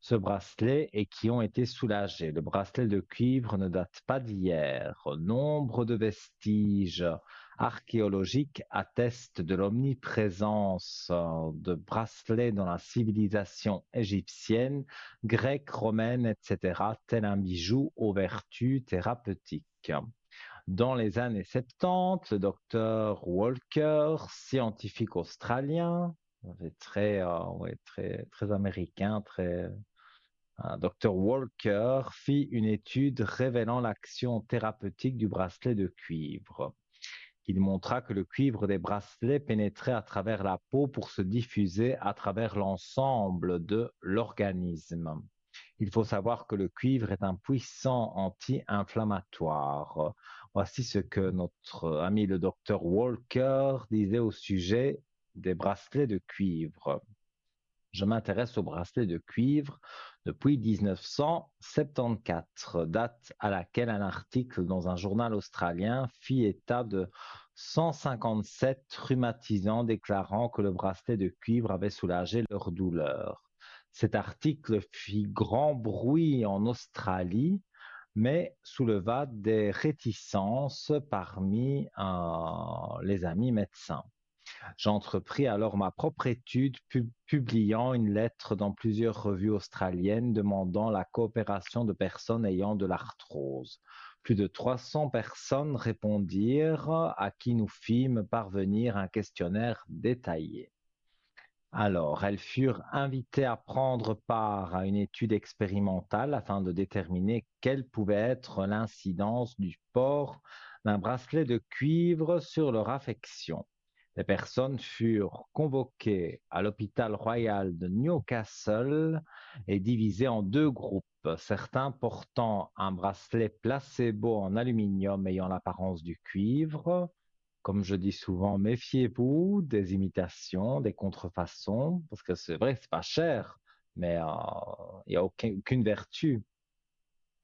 ce bracelet et qui ont été soulagés. Le bracelet de cuivre ne date pas d'hier. Nombre de vestiges archéologiques attestent de l'omniprésence de bracelets dans la civilisation égyptienne, grecque, romaine, etc., tel un bijou aux vertus thérapeutiques. Dans les années 70, le docteur Walker, scientifique australien, très américain, Dr. Walker fit une étude révélant l'action thérapeutique du bracelet de cuivre. Il montra que le cuivre des bracelets pénétrait à travers la peau pour se diffuser à travers l'ensemble de l'organisme. Il faut savoir que le cuivre est un puissant anti-inflammatoire. Voici ce que notre ami le docteur Walker disait au sujet des bracelets de cuivre. Je m'intéresse aux bracelets de cuivre depuis 1974, date à laquelle un article dans un journal australien fit état de 157 rhumatisants déclarant que le bracelet de cuivre avait soulagé leurs douleurs. Cet article fit grand bruit en Australie, mais souleva des réticences parmi les amis médecins. J'entrepris alors ma propre étude, publiant une lettre dans plusieurs revues australiennes demandant la coopération de personnes ayant de l'arthrose. Plus de 300 personnes répondirent, à qui nous fîmes parvenir un questionnaire détaillé. Alors, elles furent invitées à prendre part à une étude expérimentale afin de déterminer quelle pouvait être l'incidence du port d'un bracelet de cuivre sur leur affection. Les personnes furent convoquées à l'hôpital royal de Newcastle et divisées en 2 groupes, certains portant un bracelet placebo en aluminium ayant l'apparence du cuivre. Comme je dis souvent, méfiez-vous des imitations, des contrefaçons, parce que c'est vrai que c'est pas cher, mais il n'y a aucune vertu.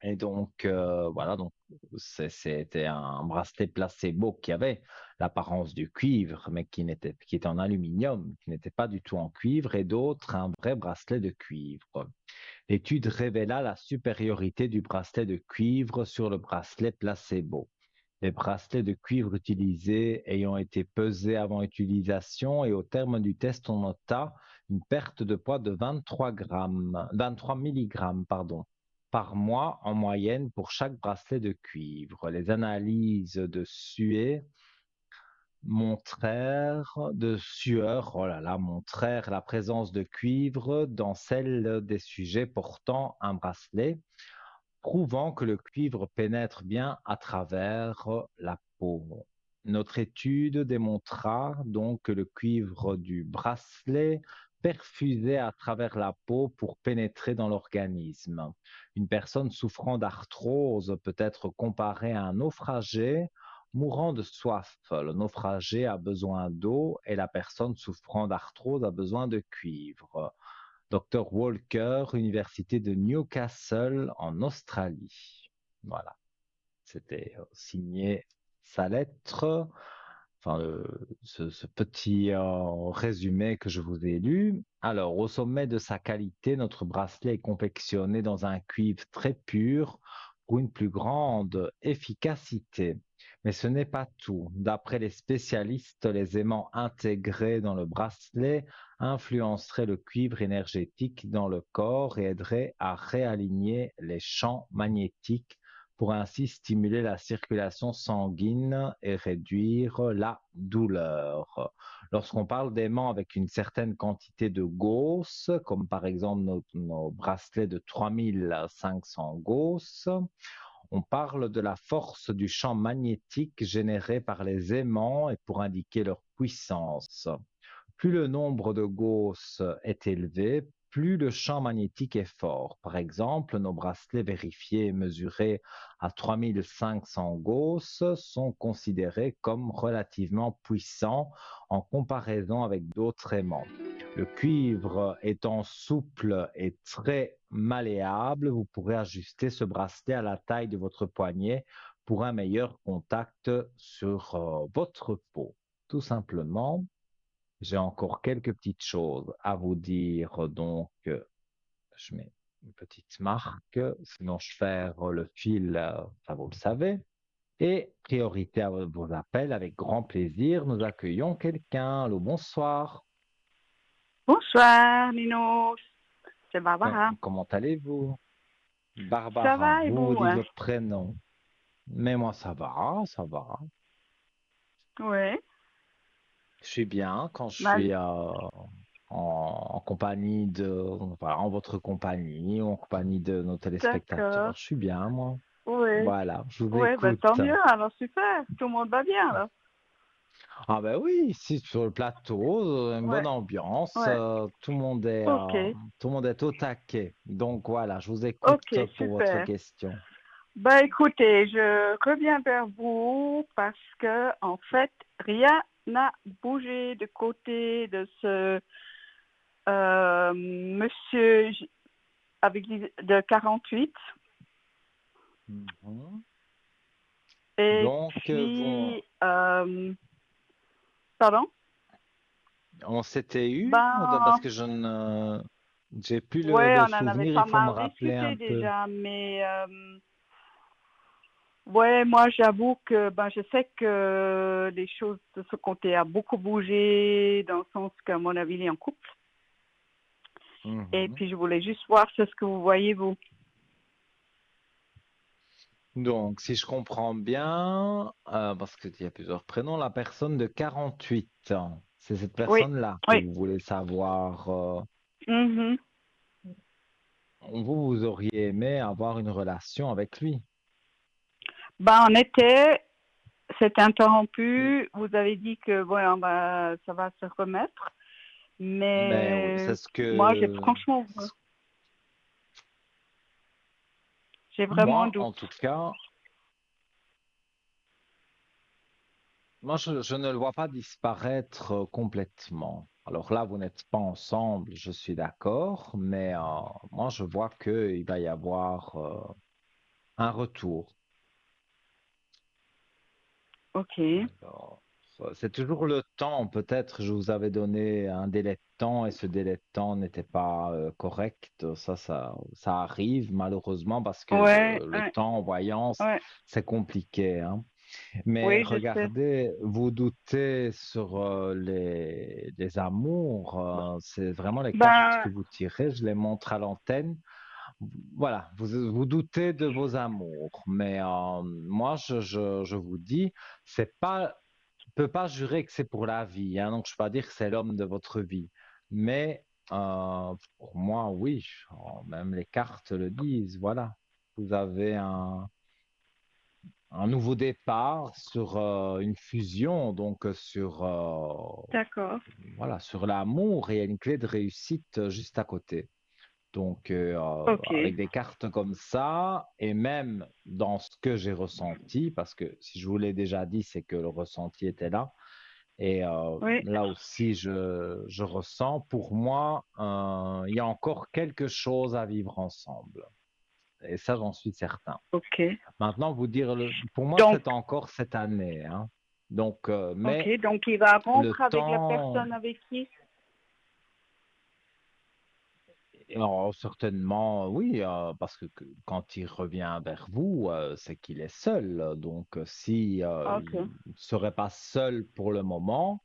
Et donc, voilà, donc c'était un bracelet placebo qui avait l'apparence du cuivre, mais qui était en aluminium, qui n'était pas du tout en cuivre, et d'autres un vrai bracelet de cuivre. L'étude révéla la supériorité du bracelet de cuivre sur le bracelet placebo. Les bracelets de cuivre utilisés ayant été pesés avant utilisation et au terme du test, on nota une perte de poids de 23 mg, par mois en moyenne pour chaque bracelet de cuivre. Les analyses de sueur montrèrent la présence de cuivre dans celle des sujets portant un bracelet, prouvant que le cuivre pénètre bien à travers la peau. Notre étude démontra donc que le cuivre du bracelet perfusait à travers la peau pour pénétrer dans l'organisme. Une personne souffrant d'arthrose peut être comparée à un naufragé mourant de soif. Le naufragé a besoin d'eau et la personne souffrant d'arthrose a besoin de cuivre. Dr. Walker, Université de Newcastle en Australie. Voilà, c'était signé sa lettre, enfin ce petit résumé que je vous ai lu. Alors, au sommet de sa qualité, notre bracelet est confectionné dans un cuivre très pur pour une plus grande efficacité. Mais ce n'est pas tout. D'après les spécialistes, les aimants intégrés dans le bracelet influenceraient le cuivre énergétique dans le corps et aideraient à réaligner les champs magnétiques pour ainsi stimuler la circulation sanguine et réduire la douleur. Lorsqu'on parle d'aimants avec une certaine quantité de Gauss, comme par exemple nos bracelets de 3500 Gauss, On parle de la force du champ magnétique généré par les aimants et pour indiquer leur puissance. Plus le nombre de Gauss est élevé, plus le champ magnétique est fort. Par exemple, nos bracelets vérifiés et mesurés à 3500 Gauss sont considérés comme relativement puissants en comparaison avec d'autres aimants. Le cuivre étant souple et très malléable, vous pourrez ajuster ce bracelet à la taille de votre poignet pour un meilleur contact sur votre peau. Tout simplement, j'ai encore quelques petites choses à vous dire. Donc, je mets une petite marque, sinon je perds le fil, ça vous le savez. Et priorité à vos appels, avec grand plaisir, nous accueillons quelqu'un. Allô, bonsoir. Bonsoir, Nino. C'est Barbara. Comment allez-vous? Ça Barbara, va et vous vous, dites hein? votre prénom. Mais moi, ça va, ça va. Oui. Je suis bien quand je Mal. suis en compagnie voilà, en votre compagnie ou en compagnie de nos téléspectateurs. D'accord. Je suis bien, moi. Oui. Voilà, je vous Oui, ben tant écoute. mieux, alors super. Tout le monde va bien, alors. Ah ben oui, ici sur le plateau, une Ouais, bonne ambiance, ouais. Ok. tout le monde est au taquet. Donc voilà, je vous Ok, écoute pour votre super. question. Ben écoutez, je reviens vers vous parce que, en fait, rien n'a bougé de côté de ce monsieur de 48. Mhm. Et Donc, puis, pardon? on s'était eu, parce Ben, que je ne, j'ai plus ouais, le on en avait souvenir, il pas faut me mal rappeler discuté un peu. déjà, mais ouais, moi j'avoue que ben je sais que les choses de ce côté a beaucoup bougé dans le sens qu'à mon avis il est en couple. Et Mhm. puis je voulais juste voir ce que vous voyez vous. Donc, si je comprends bien, parce qu'il y a plusieurs prénoms, la personne de 48 ans, c'est cette Oui, personne-là que oui. vous voulez savoir. Mhm. Vous auriez aimé avoir une relation avec lui. Ben c'est Mm. interrompu. Vous avez dit que voilà, ça va se remettre, Mais oui, mais moi franchement, j'ai vraiment un moi, doute. en tout cas, moi, je ne le vois pas disparaître complètement. Alors là, vous n'êtes pas ensemble, je suis d'accord, mais moi, je vois qu'il va y avoir un retour. Ok. Alors, c'est toujours le temps. Peut-être je vous avais donné un délai de temps et ce délai de temps n'était pas correct. Ça arrive malheureusement parce que Ouais, le ouais, temps en voyance, ouais. c'est compliqué, hein. Mais Oui, je sais. regardez, vous doutez sur les amours. C'est vraiment les cartes que Ben, vous tirez. Je les montre à l'antenne. Voilà, vous doutez de vos amours, mais moi, je vous dis, c'est pas, je peux pas jurer que c'est pour la vie, hein, donc je peux pas dire que c'est l'homme de votre vie, mais pour moi, oui, même les cartes le disent, voilà, vous avez un nouveau départ sur une fusion, donc sur, d'accord. voilà, sur l'amour et il y a une clé de réussite juste à côté. Donc, Ok. avec des cartes comme ça, et même dans ce que j'ai ressenti, parce que si je vous l'ai déjà dit, c'est que le ressenti était là. Et Oui. là aussi, je ressens, pour moi, il y a encore quelque chose à vivre ensemble. Et ça, j'en suis certain. Ok. Maintenant, vous dire, pour moi, Donc, c'est encore cette année, hein. Donc, ok. mais Donc, il va le rompre avec la temps. personne avec qui? Alors, certainement, oui, parce que quand il revient vers vous, c'est qu'il est seul. Donc, si Ok. il ne serait pas seul pour le moment,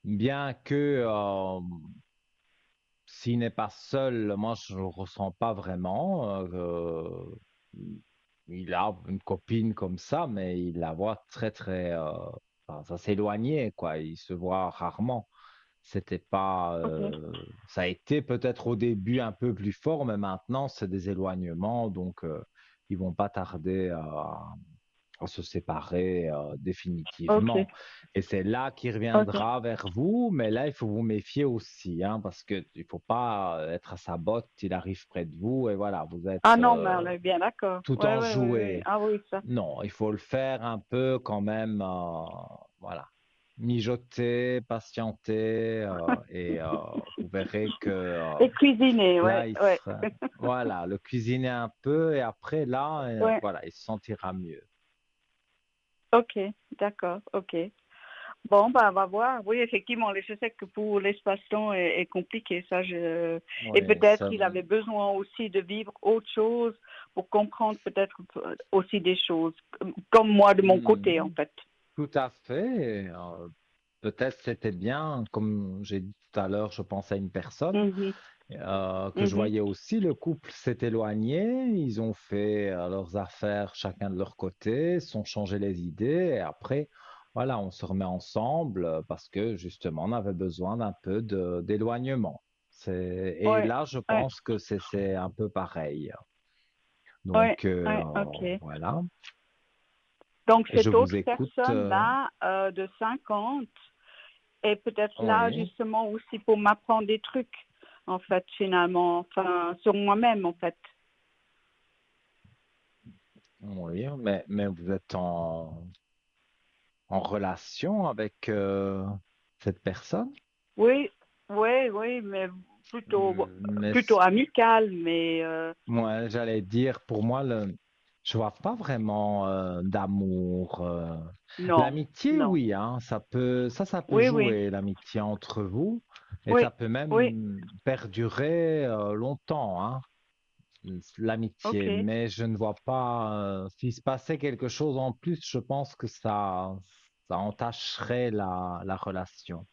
bien que s'il n'est pas seul, moi, je ne le ressens pas vraiment. Il a une copine comme ça, mais il la voit très, très, enfin, ça s'éloignait, quoi. Il se voit rarement. C'était pas, Ok. ça a été peut-être au début un peu plus fort, mais maintenant c'est des éloignements. Donc, ils vont pas tarder à se séparer Ok, définitivement. Et c'est là qu'il ok. reviendra vers vous, mais là, il faut vous méfier aussi, hein, parce que il faut pas être à sa botte, il arrive près de vous et voilà, vous Ah êtes non, mais on est bien d'accord. tout Ouais, ouais, ouais, ouais. enjoué. Ah oui, ça. Non, il faut le faire un peu quand même, mijoter, patienter, et vous verrez que Et cuisiner, là, ouais, ouais. voilà, le cuisiner un peu et après là, Ouais, voilà, il se sentira mieux. ok, d'accord, ok. Bon, bah, on va voir. Oui, effectivement, je sais que pour l'espace-temps est compliqué, ça. Et Oui, peut-être qu'il avait besoin aussi de vivre autre chose pour comprendre peut-être aussi des choses, comme moi de mon côté, en Hmm, fait. tout à fait. Peut-être c'était bien, comme j'ai dit tout à l'heure, je pense à une personne Mhm, que je mhm. voyais aussi. Le couple s'est éloigné, ils ont fait leurs affaires chacun de leur côté, se sont changé les idées et après, voilà, on se remet ensemble parce que justement, on avait besoin d'un peu d'éloignement. Et Ouais, là, je ouais, pense que c'est un peu pareil. ouais, Donc, ouais, ok. voilà. Donc, Et je cette vous autre écoute. personne-là, de 50, est peut-être là Oui, justement aussi pour m'apprendre des trucs, en fait, finalement, enfin, sur moi-même, en fait. oui, mais vous êtes en relation avec cette personne? Oui, oui, oui, mais plutôt, Mais plutôt amical, mais moi, j'allais dire, pour moi, je vois pas vraiment d'amour. non, L'amitié, non. oui, hein, ça peut Oui, oui, jouer, l'amitié entre vous, et oui, ça peut oui, même perdurer longtemps, hein, l'amitié. ok. Mais je ne vois pas, s'il se passait quelque chose en plus, je pense que ça entacherait la relation.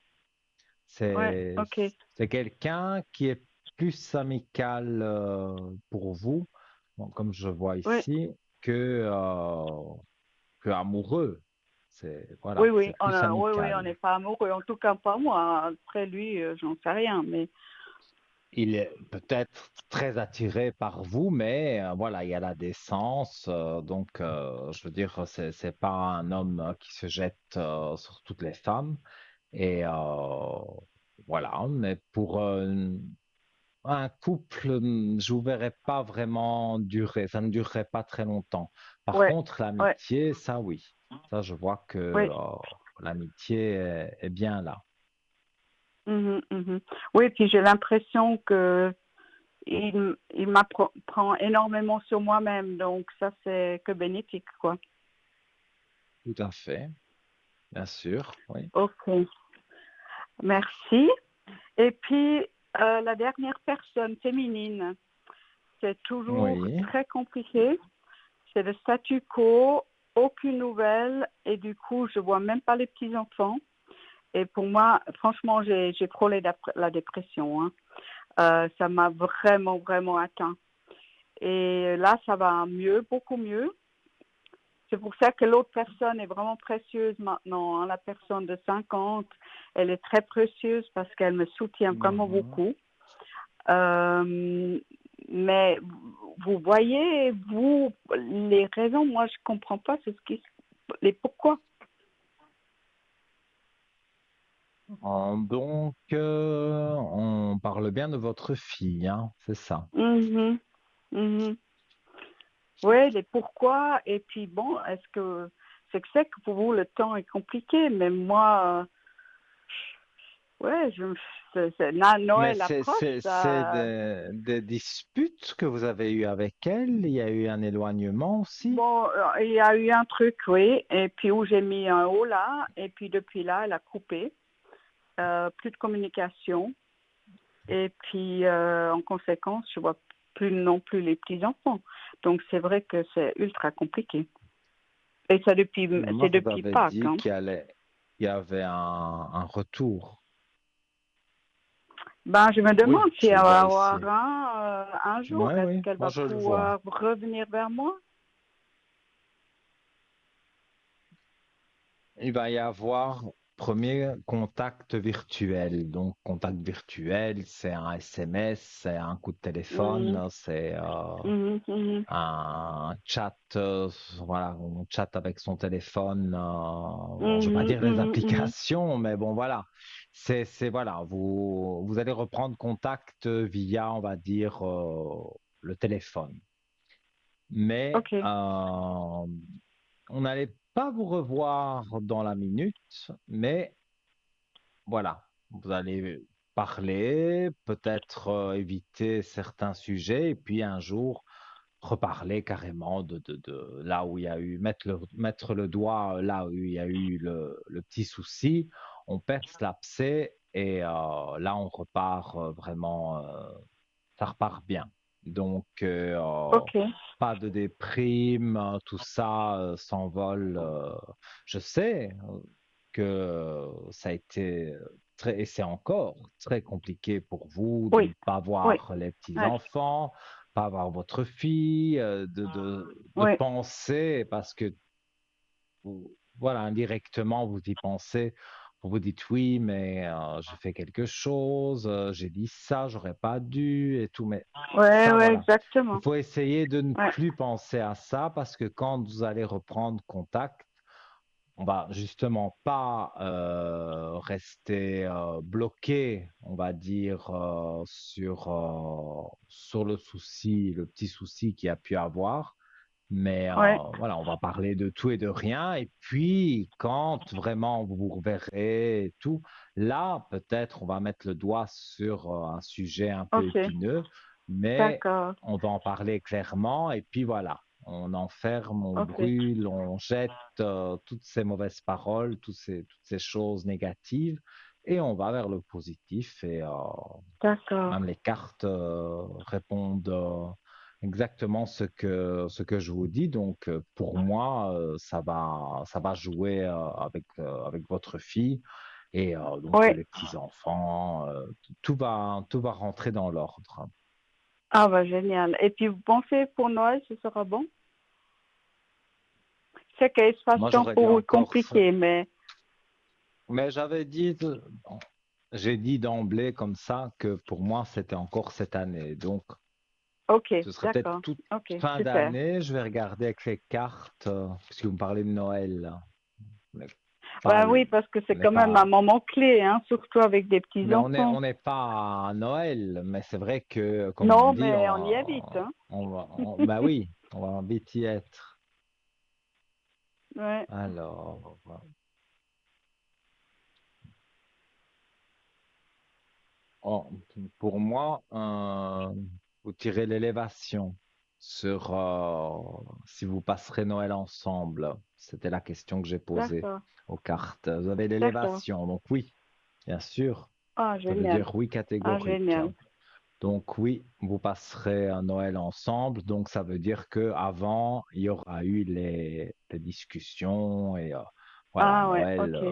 Ouais, C'est, ok. c'est quelqu'un qui est plus amical pour vous, bon, comme je vois Oui, ici, que amoureux. oui, Voilà, oui, c'est plus oui, oui, on amical. n'est pas amoureux, en tout cas pas moi. Après lui, j'en sais rien, mais Il est peut-être très attiré par vous, mais voilà, il y a la décence. Donc, je veux dire, c'est pas un homme qui se jette sur toutes les femmes. Et voilà, mais pour un couple, je ne vous verrais pas vraiment durer, ça ne durerait pas très longtemps. Par ouais, contre, ouais, l'amitié, ça oui, ça je vois que oui. l'amitié est bien là. Mhm, mhm. Oui, puis j'ai l'impression que il m'apprend énormément sur moi-même, donc ça c'est que bénéfique, quoi. Tout à fait, bien sûr, oui. Ok, merci. Et puis la dernière personne féminine, c'est toujours Oui, très compliqué. C'est le statu quo, aucune nouvelle, et du coup je vois même pas les petits enfants. Et pour moi, franchement, j'ai frôlé la dépression, hein. Ça m'a vraiment, vraiment atteint. Et là, ça va mieux, beaucoup mieux. C'est pour ça que l'autre personne est vraiment précieuse maintenant, hein. La personne de 50, elle est très précieuse parce qu'elle me soutient vraiment mhm. beaucoup. Euh, mais vous voyez, vous, les raisons, moi, je comprends pas les pourquoi. Donc, on parle bien de votre fille, hein, c'est ça. Mhm, mhm. Oui, les pourquoi. Et puis bon, est-ce que c'est que pour vous le temps est compliqué, mais moi, ouais, Mais Noël approche, c'est ça. des disputes que vous avez eues avec elle. Il y a eu un éloignement aussi. Bon, il y a eu un truc, oui, et puis où j'ai mis un haut là, et puis depuis là, elle a coupé, plus de communication, et puis en conséquence, je vois plus non plus les petits enfants. Donc c'est vrai que c'est ultra compliqué. Et ça Moi, c'est vous depuis avez Pâques, dit hein. il y avait un retour. Ben, je me demande Oui, si je elle va vois avoir ici. un jour. Oui, Est-ce oui, qu'elle moi va je le vois. pouvoir revenir vers moi? Il va y avoir premier contact virtuel. Donc, contact virtuel, c'est un SMS, c'est un coup de Mhm, téléphone, c'est mhm, mhm, un chat, voilà, on chatte avec son téléphone. Bon, je vais pas mhm, dire les mhm, mhm. applications, mais bon, voilà. Voilà, vous allez reprendre contact via, on va dire, le téléphone. Mais Ok, on n'allait pas vous revoir dans la minute, mais voilà, vous allez parler, peut-être éviter certains sujets, et puis un jour reparler carrément de là où il y a eu, mettre le doigt là où il y a eu le petit souci, on perce l'abcès et là on repart vraiment, ça repart bien. Donc, ok, pas de déprime, tout ça s'envole. Je sais que ça a été très, et c'est encore très compliqué pour vous de ne oui, pas oui, voir les ouais, petits-enfants, pas voir votre fille, de oui, penser, parce que voilà, indirectement, vous y pensez, vous vous dites oui, mais j'ai fait quelque chose, j'ai dit ça, j'aurais pas dû et tout, mais ouais, ça, ouais, voilà. Il exactement. faut essayer de ne Ouais, plus penser à ça parce que quand vous allez reprendre contact, on va justement pas rester bloqué, on va dire, sur le souci, le petit souci qu'il y a pu avoir. Mais ouais, voilà, on va parler de tout et de rien. Et puis, quand vraiment vous vous reverrez et tout, là, peut-être on va mettre le doigt sur un sujet un peu ok, épineux, mais d'accord, on va en parler clairement. Et puis voilà, on enferme, on ok, brûle, on jette toutes ces mauvaises paroles, toutes ces choses négatives, et on va vers le positif. Et d'accord, même les cartes répondent exactement ce que je vous dis. Donc, pour moi, ça va jouer avec votre fille et donc ouais. les petits-enfants. Tout va rentrer dans l'ordre. Ah bah génial. Et puis vous pensez pour Noël, ce sera bon? Je sais que l'espace Moi, j'aurais dit temporel est encore, compliqué, mais mais j'ai dit d'emblée comme ça que pour moi, c'était encore cette année. Donc, ok, ce serait peut-être d'accord, toute ok, fin super. d'année. Je vais regarder avec les cartes, puisque vous me parlez de Noël. Mais pas, Bah oui, parce que c'est on n'est quand même un pas, moment clé, hein, surtout avec des mais petits-enfants. on n'est pas à Noël. Mais c'est vrai que, comme on Non, dit, mais on y habite, hein. bah oui, on va vite y être. Ouais, Alors, oh, pour moi, vous tirez l'élévation sur si vous passerez Noël ensemble. C'était la question que j'ai posée d'accord, aux cartes. Vous avez d'accord. l'élévation, donc oui, bien sûr. Ah, Ça veut génial. dire oui Ah, catégorique. génial. Donc oui, vous passerez un Noël ensemble. Donc ça veut dire que avant, il y aura eu les discussions et voilà, Ah ouais, Noël, ok.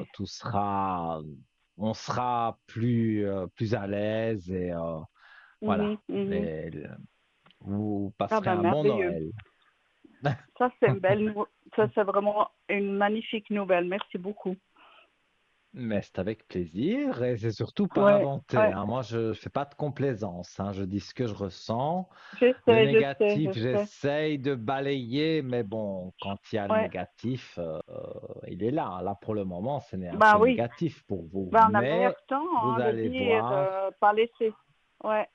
on sera plus à l'aise et Mhm, voilà. mhm. Vous Ah passerez ben un bon merveilleux. Noël. Ça, c'est une ça, c'est vraiment une magnifique nouvelle. Merci beaucoup. Mais c'est avec plaisir et c'est surtout pas Ouais, inventé, ouais. hein. Moi, je fais pas de complaisance, hein. Je dis ce que je ressens. Je Le sais, je sais, je négatif, sais. j'essaye de balayer, mais bon, quand il y a le Ouais. négatif, il est là. Là, pour le moment, ce n'est un Ben que oui. négatif pour vous. Ben, on a Mais meilleur temps vous hein, de allez dire, voir. pas laisser. Ouais.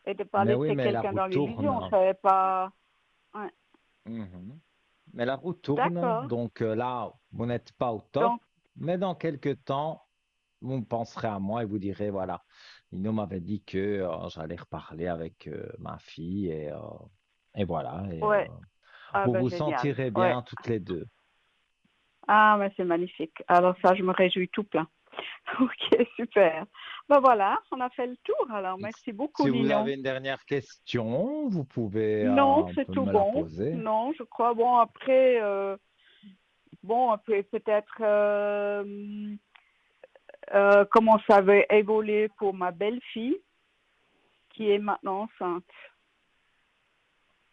Et de pas Mais oui, laisser mais la quelqu'un roue dans l'illusion. Je tourne. savais pas. Ouais. Mhm. Mais la roue tourne, D'accord. donc là, vous n'êtes pas au top. Donc, Mais dans quelques temps, vous penserez à moi et vous direz, voilà, Lino m'avait dit que j'allais reparler avec ma fille et voilà. ouais. Ah Vous ben vous génial. sentirez Ouais. bien toutes les deux. Ah, mais c'est magnifique. Alors ça, je me réjouis tout plein. Ok, super. Ben voilà, on a fait le tour. Alors, merci beaucoup, Si vous Ninon. avez une dernière question, vous pouvez Non, c'est tout me la bon. poser. Non, je crois. Bon, après, bon, peut-être comment ça va évoluer pour ma belle-fille qui est maintenant enceinte.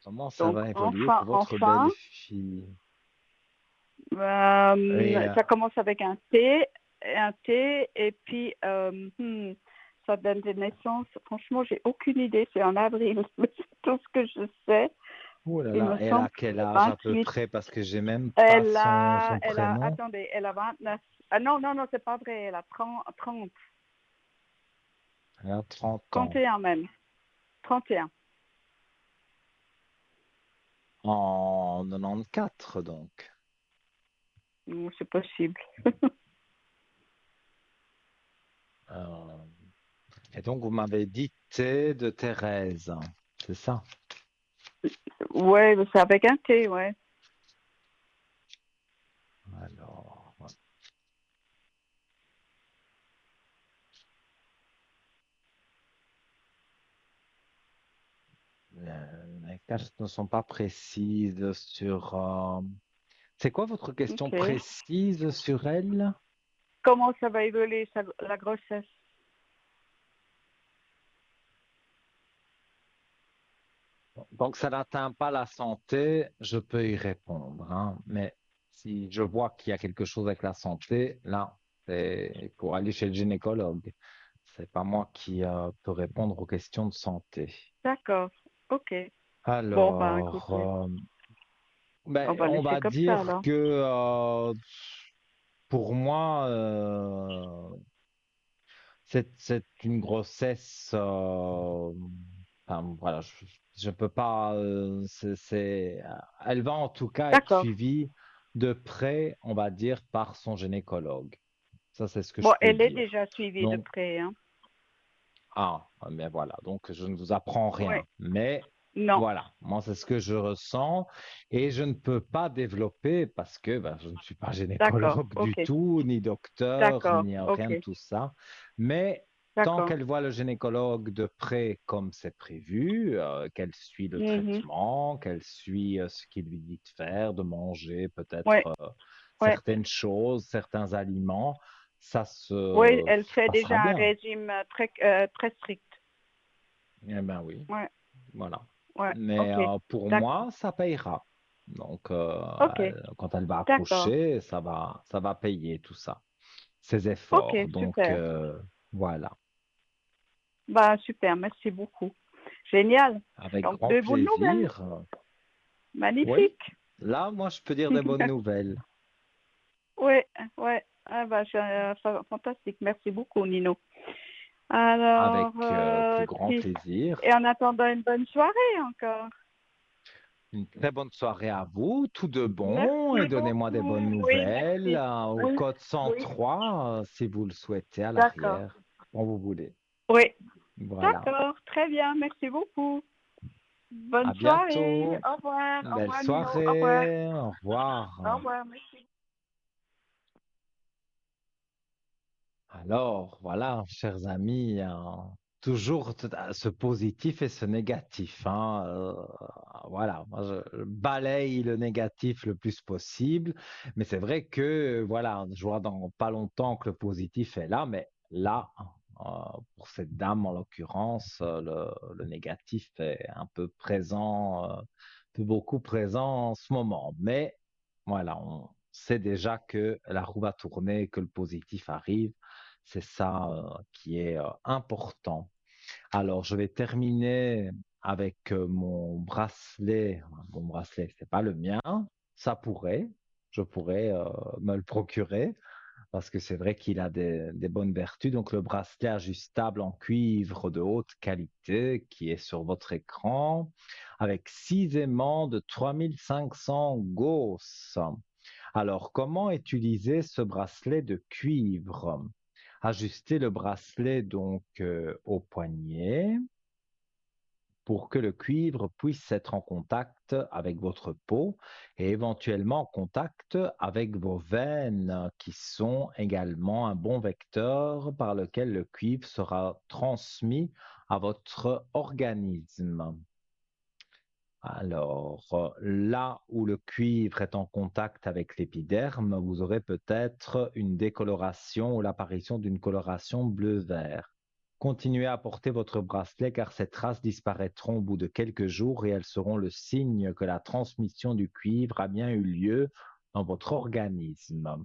Comment ça Donc, va évoluer pour votre enfin, belle-fille? Et ça commence avec un T un T et puis sa date de naissance, franchement, j'ai aucune idée, c'est en avril, mais c'est tout ce que je sais. Oh là Il là, me elle semble a que c'est quel le âge à peu 28. près? Parce que j'ai même pas son prénom. Attendez, elle a 29. Ah non, non, non, c'est pas vrai, elle a 30, Elle a 30 ans. 31 même. 31. En 94, donc. C'est possible. Euh, et donc, vous m'avez dit T de Thérèse, c'est ça? Ouais, c'est avec un T, ouais. Alors, les cartes ne sont pas précises sur... C'est quoi votre question Ok. précise sur elle? Comment ça va évoluer la grossesse? Donc, ça n'atteint pas la santé, je peux y répondre, hein. Mais si je vois qu'il y a quelque chose avec la santé, là, c'est pour aller chez le gynécologue. C'est pas moi qui peux répondre aux questions de santé. D'accord. Ok. Bon, ben, Alors, écoutez, on ben, va on laisser va comme ça dire alors. que pour moi, c'est une grossesse. Enfin, voilà, je peux pas. Elle va en tout cas être D'accord. suivie de près, on va dire, par son gynécologue. Ça, c'est ce que Bon, je peux elle est dire. déjà suivie de Donc, près, hein. mais voilà. Donc, je ne vous apprends Oui. rien. Mais Non. voilà, moi, c'est ce que je ressens et je ne peux pas développer parce que ben, je ne suis pas D'accord. gynécologue du Ok. tout, ni docteur, D'accord. ni rien Ok. de tout ça. Mais tant D'accord. qu'elle voit le gynécologue de près comme c'est prévu, qu'elle suit le Mhm. traitement, qu'elle suit ce qu'il lui dit de faire, de manger peut-être Ouais. Ouais. certaines choses, certains aliments, ça Oui, se elle fait passera déjà un bien. régime très strict. Eh ben oui. Ouais. Voilà. Ouais. Mais Ok. pour D'accord. moi, ça payera. Donc, Ok. quand elle va D'accord. accoucher, ça va payer tout ça, ses Ok, efforts. Donc, super. voilà, Bah, super. Merci beaucoup. Génial. avec Donc, grand de bonnes nouvelles. plaisir. Oui, Magnifique. là, moi, je peux dire des bonnes nouvelles. Oui, ouais. Ah bah, fantastique. Merci beaucoup, Nino. Avec Alors, plus grand et plaisir. en attendant une bonne soirée encore. Une très bonne soirée à vous, tout de bon, et Merci donnez-moi des bonnes beaucoup. Oui, nouvelles merci. au Oui, code oui. 103, si vous le souhaitez, à D'accord. l'arrière, quand vous voulez. Oui, Voilà. d'accord. Très bien. Merci beaucoup. Bonne À soirée. bientôt. Au revoir. Au Belle revoir, Nino. Au revoir. soirée. Au Au revoir. revoir. Merci. Alors, voilà, chers amis, toujours ce positif et ce négatif, hein. Voilà, moi, je balaye le négatif le plus possible, mais c'est vrai que, voilà, je vois dans pas longtemps que le positif est là, mais là, pour cette dame en l'occurrence, le négatif est un peu présent, un peu beaucoup présent en ce moment. Mais voilà, on sait déjà que la roue va tourner, que le positif arrive. C'est ça qui est important. Alors, je vais terminer avec mon bracelet. Mon bracelet, c'est pas le mien. Ça pourrait, je pourrais me le procurer parce que c'est vrai qu'il a des bonnes vertus. Donc, le bracelet ajustable en cuivre de haute qualité qui est sur votre écran avec 6 aimants de 3500 Gauss. Alors, comment utiliser ce bracelet de cuivre? Ajuster le bracelet donc au poignet pour que le cuivre puisse être en contact avec votre peau et éventuellement en contact avec vos veines qui sont également un bon vecteur par lequel le cuivre sera transmis à votre organisme. Alors, là où le cuivre est en contact avec l'épiderme, vous aurez peut-être une décoloration ou l'apparition d'une coloration bleu-vert. Continuez à porter votre bracelet car ces traces disparaîtront au bout de quelques jours et elles seront le signe que la transmission du cuivre a bien eu lieu dans votre organisme.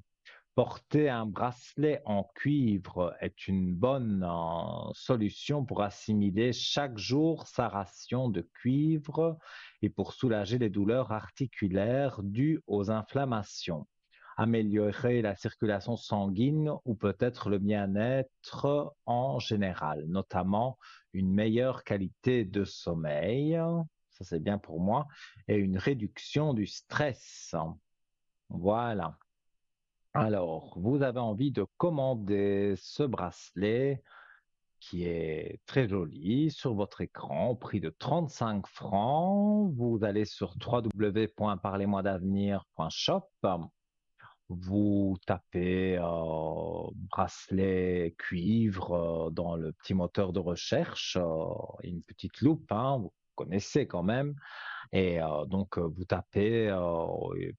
Porter un bracelet en cuivre est une bonne solution pour assimiler chaque jour sa ration de cuivre et pour soulager les douleurs articulaires dues aux inflammations, améliorer la circulation sanguine ou peut-être le bien-être en général, notamment une meilleure qualité de sommeil, ça c'est bien pour moi, et une réduction du stress. Voilà. Alors, vous avez envie de commander ce bracelet qui est très joli sur votre écran au prix de 35 francs. Vous allez sur www.parlez-moi-d'avenir.shop. Vous tapez bracelet cuivre dans le petit moteur de recherche, une petite loupe, hein, vous connaissez quand même. Et donc, vous tapez,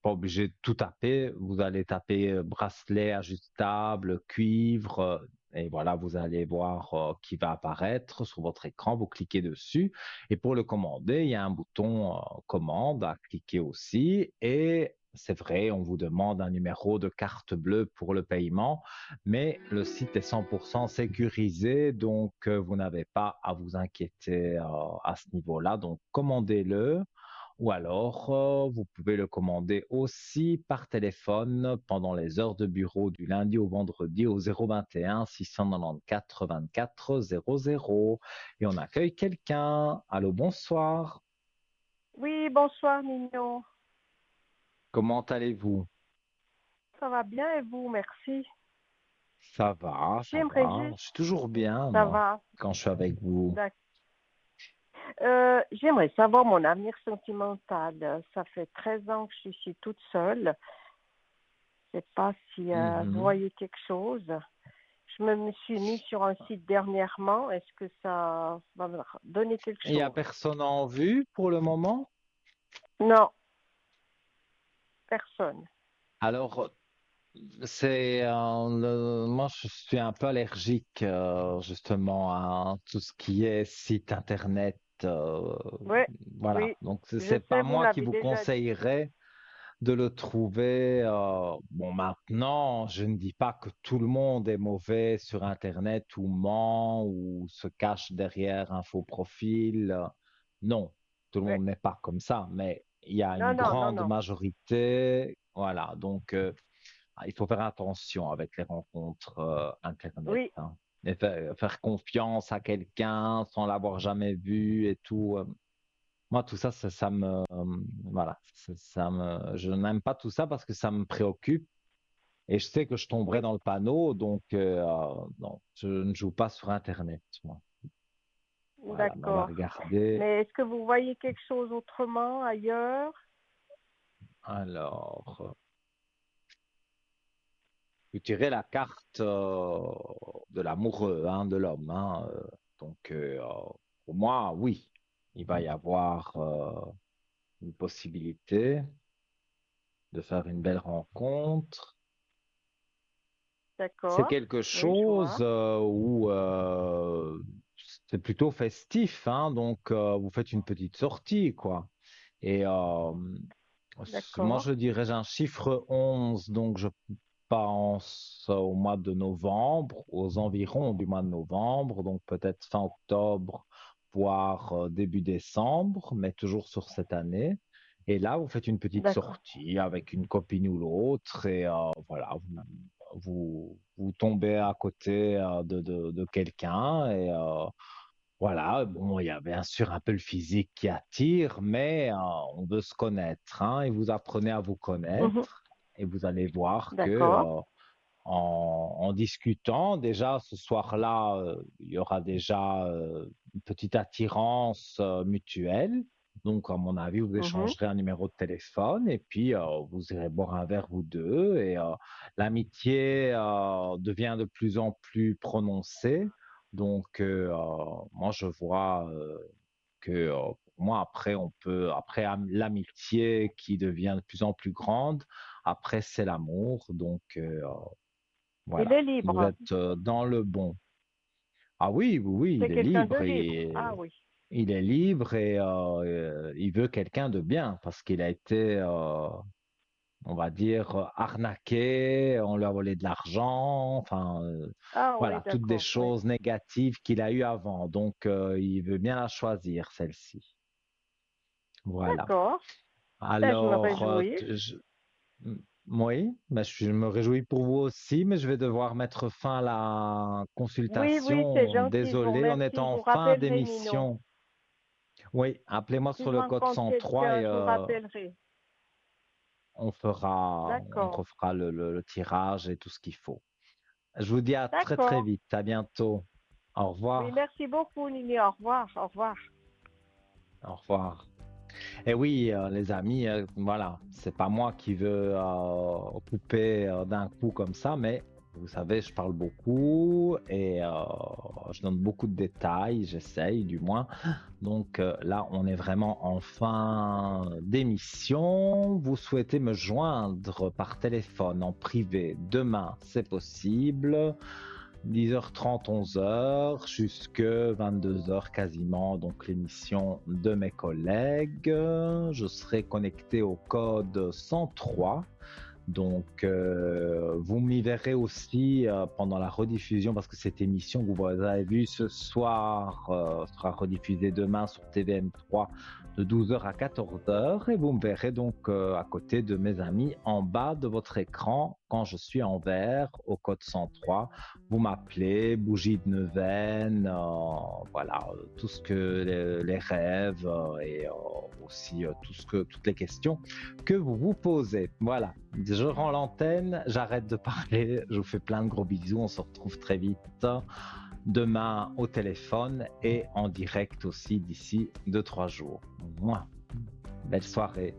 pas obligé de tout taper, vous allez taper bracelet ajustable, cuivre, et voilà, vous allez voir qui va apparaître sur votre écran, vous cliquez dessus. Et pour le commander, il y a un bouton commande à cliquer aussi. Et c'est vrai, on vous demande un numéro de carte bleue pour le paiement, mais le site est 100% sécurisé, donc vous n'avez pas à vous inquiéter à ce niveau-là. Donc, commandez-le. Ou alors, vous pouvez le commander aussi par téléphone pendant les heures de bureau du lundi au vendredi au 021 694 24 00. Et on accueille quelqu'un. Allô, bonsoir. Oui, bonsoir Nino. Comment allez-vous? Ça va bien et vous, merci. Ça va, ça J'aimerais va. juste... Je suis toujours bien, Ça moi, va. quand je suis avec vous. J'aimerais savoir mon avenir sentimental. Ça fait 13 ans que je suis ici toute seule. Je ne sais pas si vous voyez quelque chose. Je me suis mise sur un site dernièrement. Est-ce que ça va me donner quelque chose? Il n'y a personne en vue pour le moment? Non, personne. Alors, moi, je suis un peu allergique justement à tout ce qui est site internet. Oui, Voilà. oui. Donc, Je c'est sais, pas vous me moi qui l'avez vous déjà dit. conseillerais de le trouver. Bon, maintenant, je ne dis pas que tout le monde est mauvais sur internet ou ment ou se cache derrière un faux profil. Non, tout le Oui. monde n'est pas comme ça, mais il y a Non, une non, non, grande non. majorité. Voilà. Donc, il faut faire attention avec les rencontres Internet, Oui, hein. Et faire confiance à quelqu'un sans l'avoir jamais vu et tout. Moi, tout ça, ça me, voilà, je n'aime pas tout ça parce que ça me préoccupe et je sais que je tomberai oui. dans le panneau, donc non, je ne joue pas sur Internet, moi. Voilà, mais on va D'accord. regarder. Mais est-ce que vous voyez quelque chose autrement, ailleurs? Alors, vous tirez la carte de l'amoureux, hein, de l'homme, hein, donc, pour moi, oui, il va y avoir une possibilité de faire une belle rencontre. C'est D'accord. quelque Oui, je chose vois. où c'est plutôt festif, hein, donc vous faites une petite sortie, quoi. Et moi, D'accord. je dirais j'ai un chiffre 11, donc je pense au mois de novembre, aux environs du mois de novembre, donc peut-être fin octobre, voire début décembre, mais toujours sur cette année. Et là, vous faites une petite D'accord. sortie avec une copine ou l'autre, et voilà, vous tombez à côté de quelqu'un, et voilà, bon, il y a bien sûr un peu le physique qui attire, mais on veut se connaître, hein, et vous apprenez à vous Mhm. connaître. Et vous allez voir que D'accord. en discutant, déjà ce soir-là, il y aura déjà une petite attirance mutuelle. Donc, à mon avis, vous Mhm. échangerez un numéro de téléphone et puis vous irez boire un verre vous deux et l'amitié devient de plus en plus prononcée. Donc, moi, je vois que pour moi, après, après l'amitié qui devient de plus en plus grande, après, c'est l'amour. Donc, Il voilà, est vous libre. êtes dans le bon. Ah oui, oui, oui, C'est il est quelqu'un de libre libre. et Ah oui. il est libre et il veut quelqu'un de bien parce qu'il a été on va dire, arnaqué, on lui a volé de l'argent, enfin, Ah oui, voilà, toutes des d'accord, oui. choses négatives qu'il a eues avant. Donc, il veut bien la choisir, celle-ci. Voilà. D'accord. Ben, je me Alors, réjouis. m- oui, ben, je me réjouis pour vous aussi, mais je vais devoir mettre fin à la Oui, oui, c'est consultation. gentil, je vous Désolé, on est remercie. Je en vous fin rappellerai, Nino. d'émission. Oui, appelez-moi Si sur je le code rencontre 103 quelqu'un, et je vous rappellerai. on D'accord. refera le tirage et tout ce qu'il faut. Je vous dis à très très D'accord. vite. À bientôt. Au Oui, revoir. merci beaucoup, Nino. Au revoir. Au revoir. Au revoir. Et oui, les amis, voilà, c'est pas moi qui veux couper d'un coup comme ça, mais vous savez, je parle beaucoup et je donne beaucoup de détails, j'essaye du moins. Donc là, on est vraiment en fin d'émission. Vous souhaitez me joindre par téléphone en privé demain, c'est possible. 10h30, 11h, jusque 22h quasiment, donc l'émission de mes collègues. Je serai connecté au code 103. Donc, vous m'y verrez aussi pendant la rediffusion parce que cette émission que vous avez vue ce soir sera rediffusée demain sur TVM3 de 12h à 14h et vous me verrez donc à côté de mes amis en bas de votre écran quand je suis en vert au code 103. Vous m'appelez, bougie de neuvaine, voilà, tout ce que les rêves et aussi toutes les questions que vous vous posez. Voilà, je rends l'antenne, j'arrête de parler, je vous fais plein de gros bisous, on se retrouve très vite demain au téléphone et en direct aussi d'ici 2-3 jours. Mouah. Belle soirée.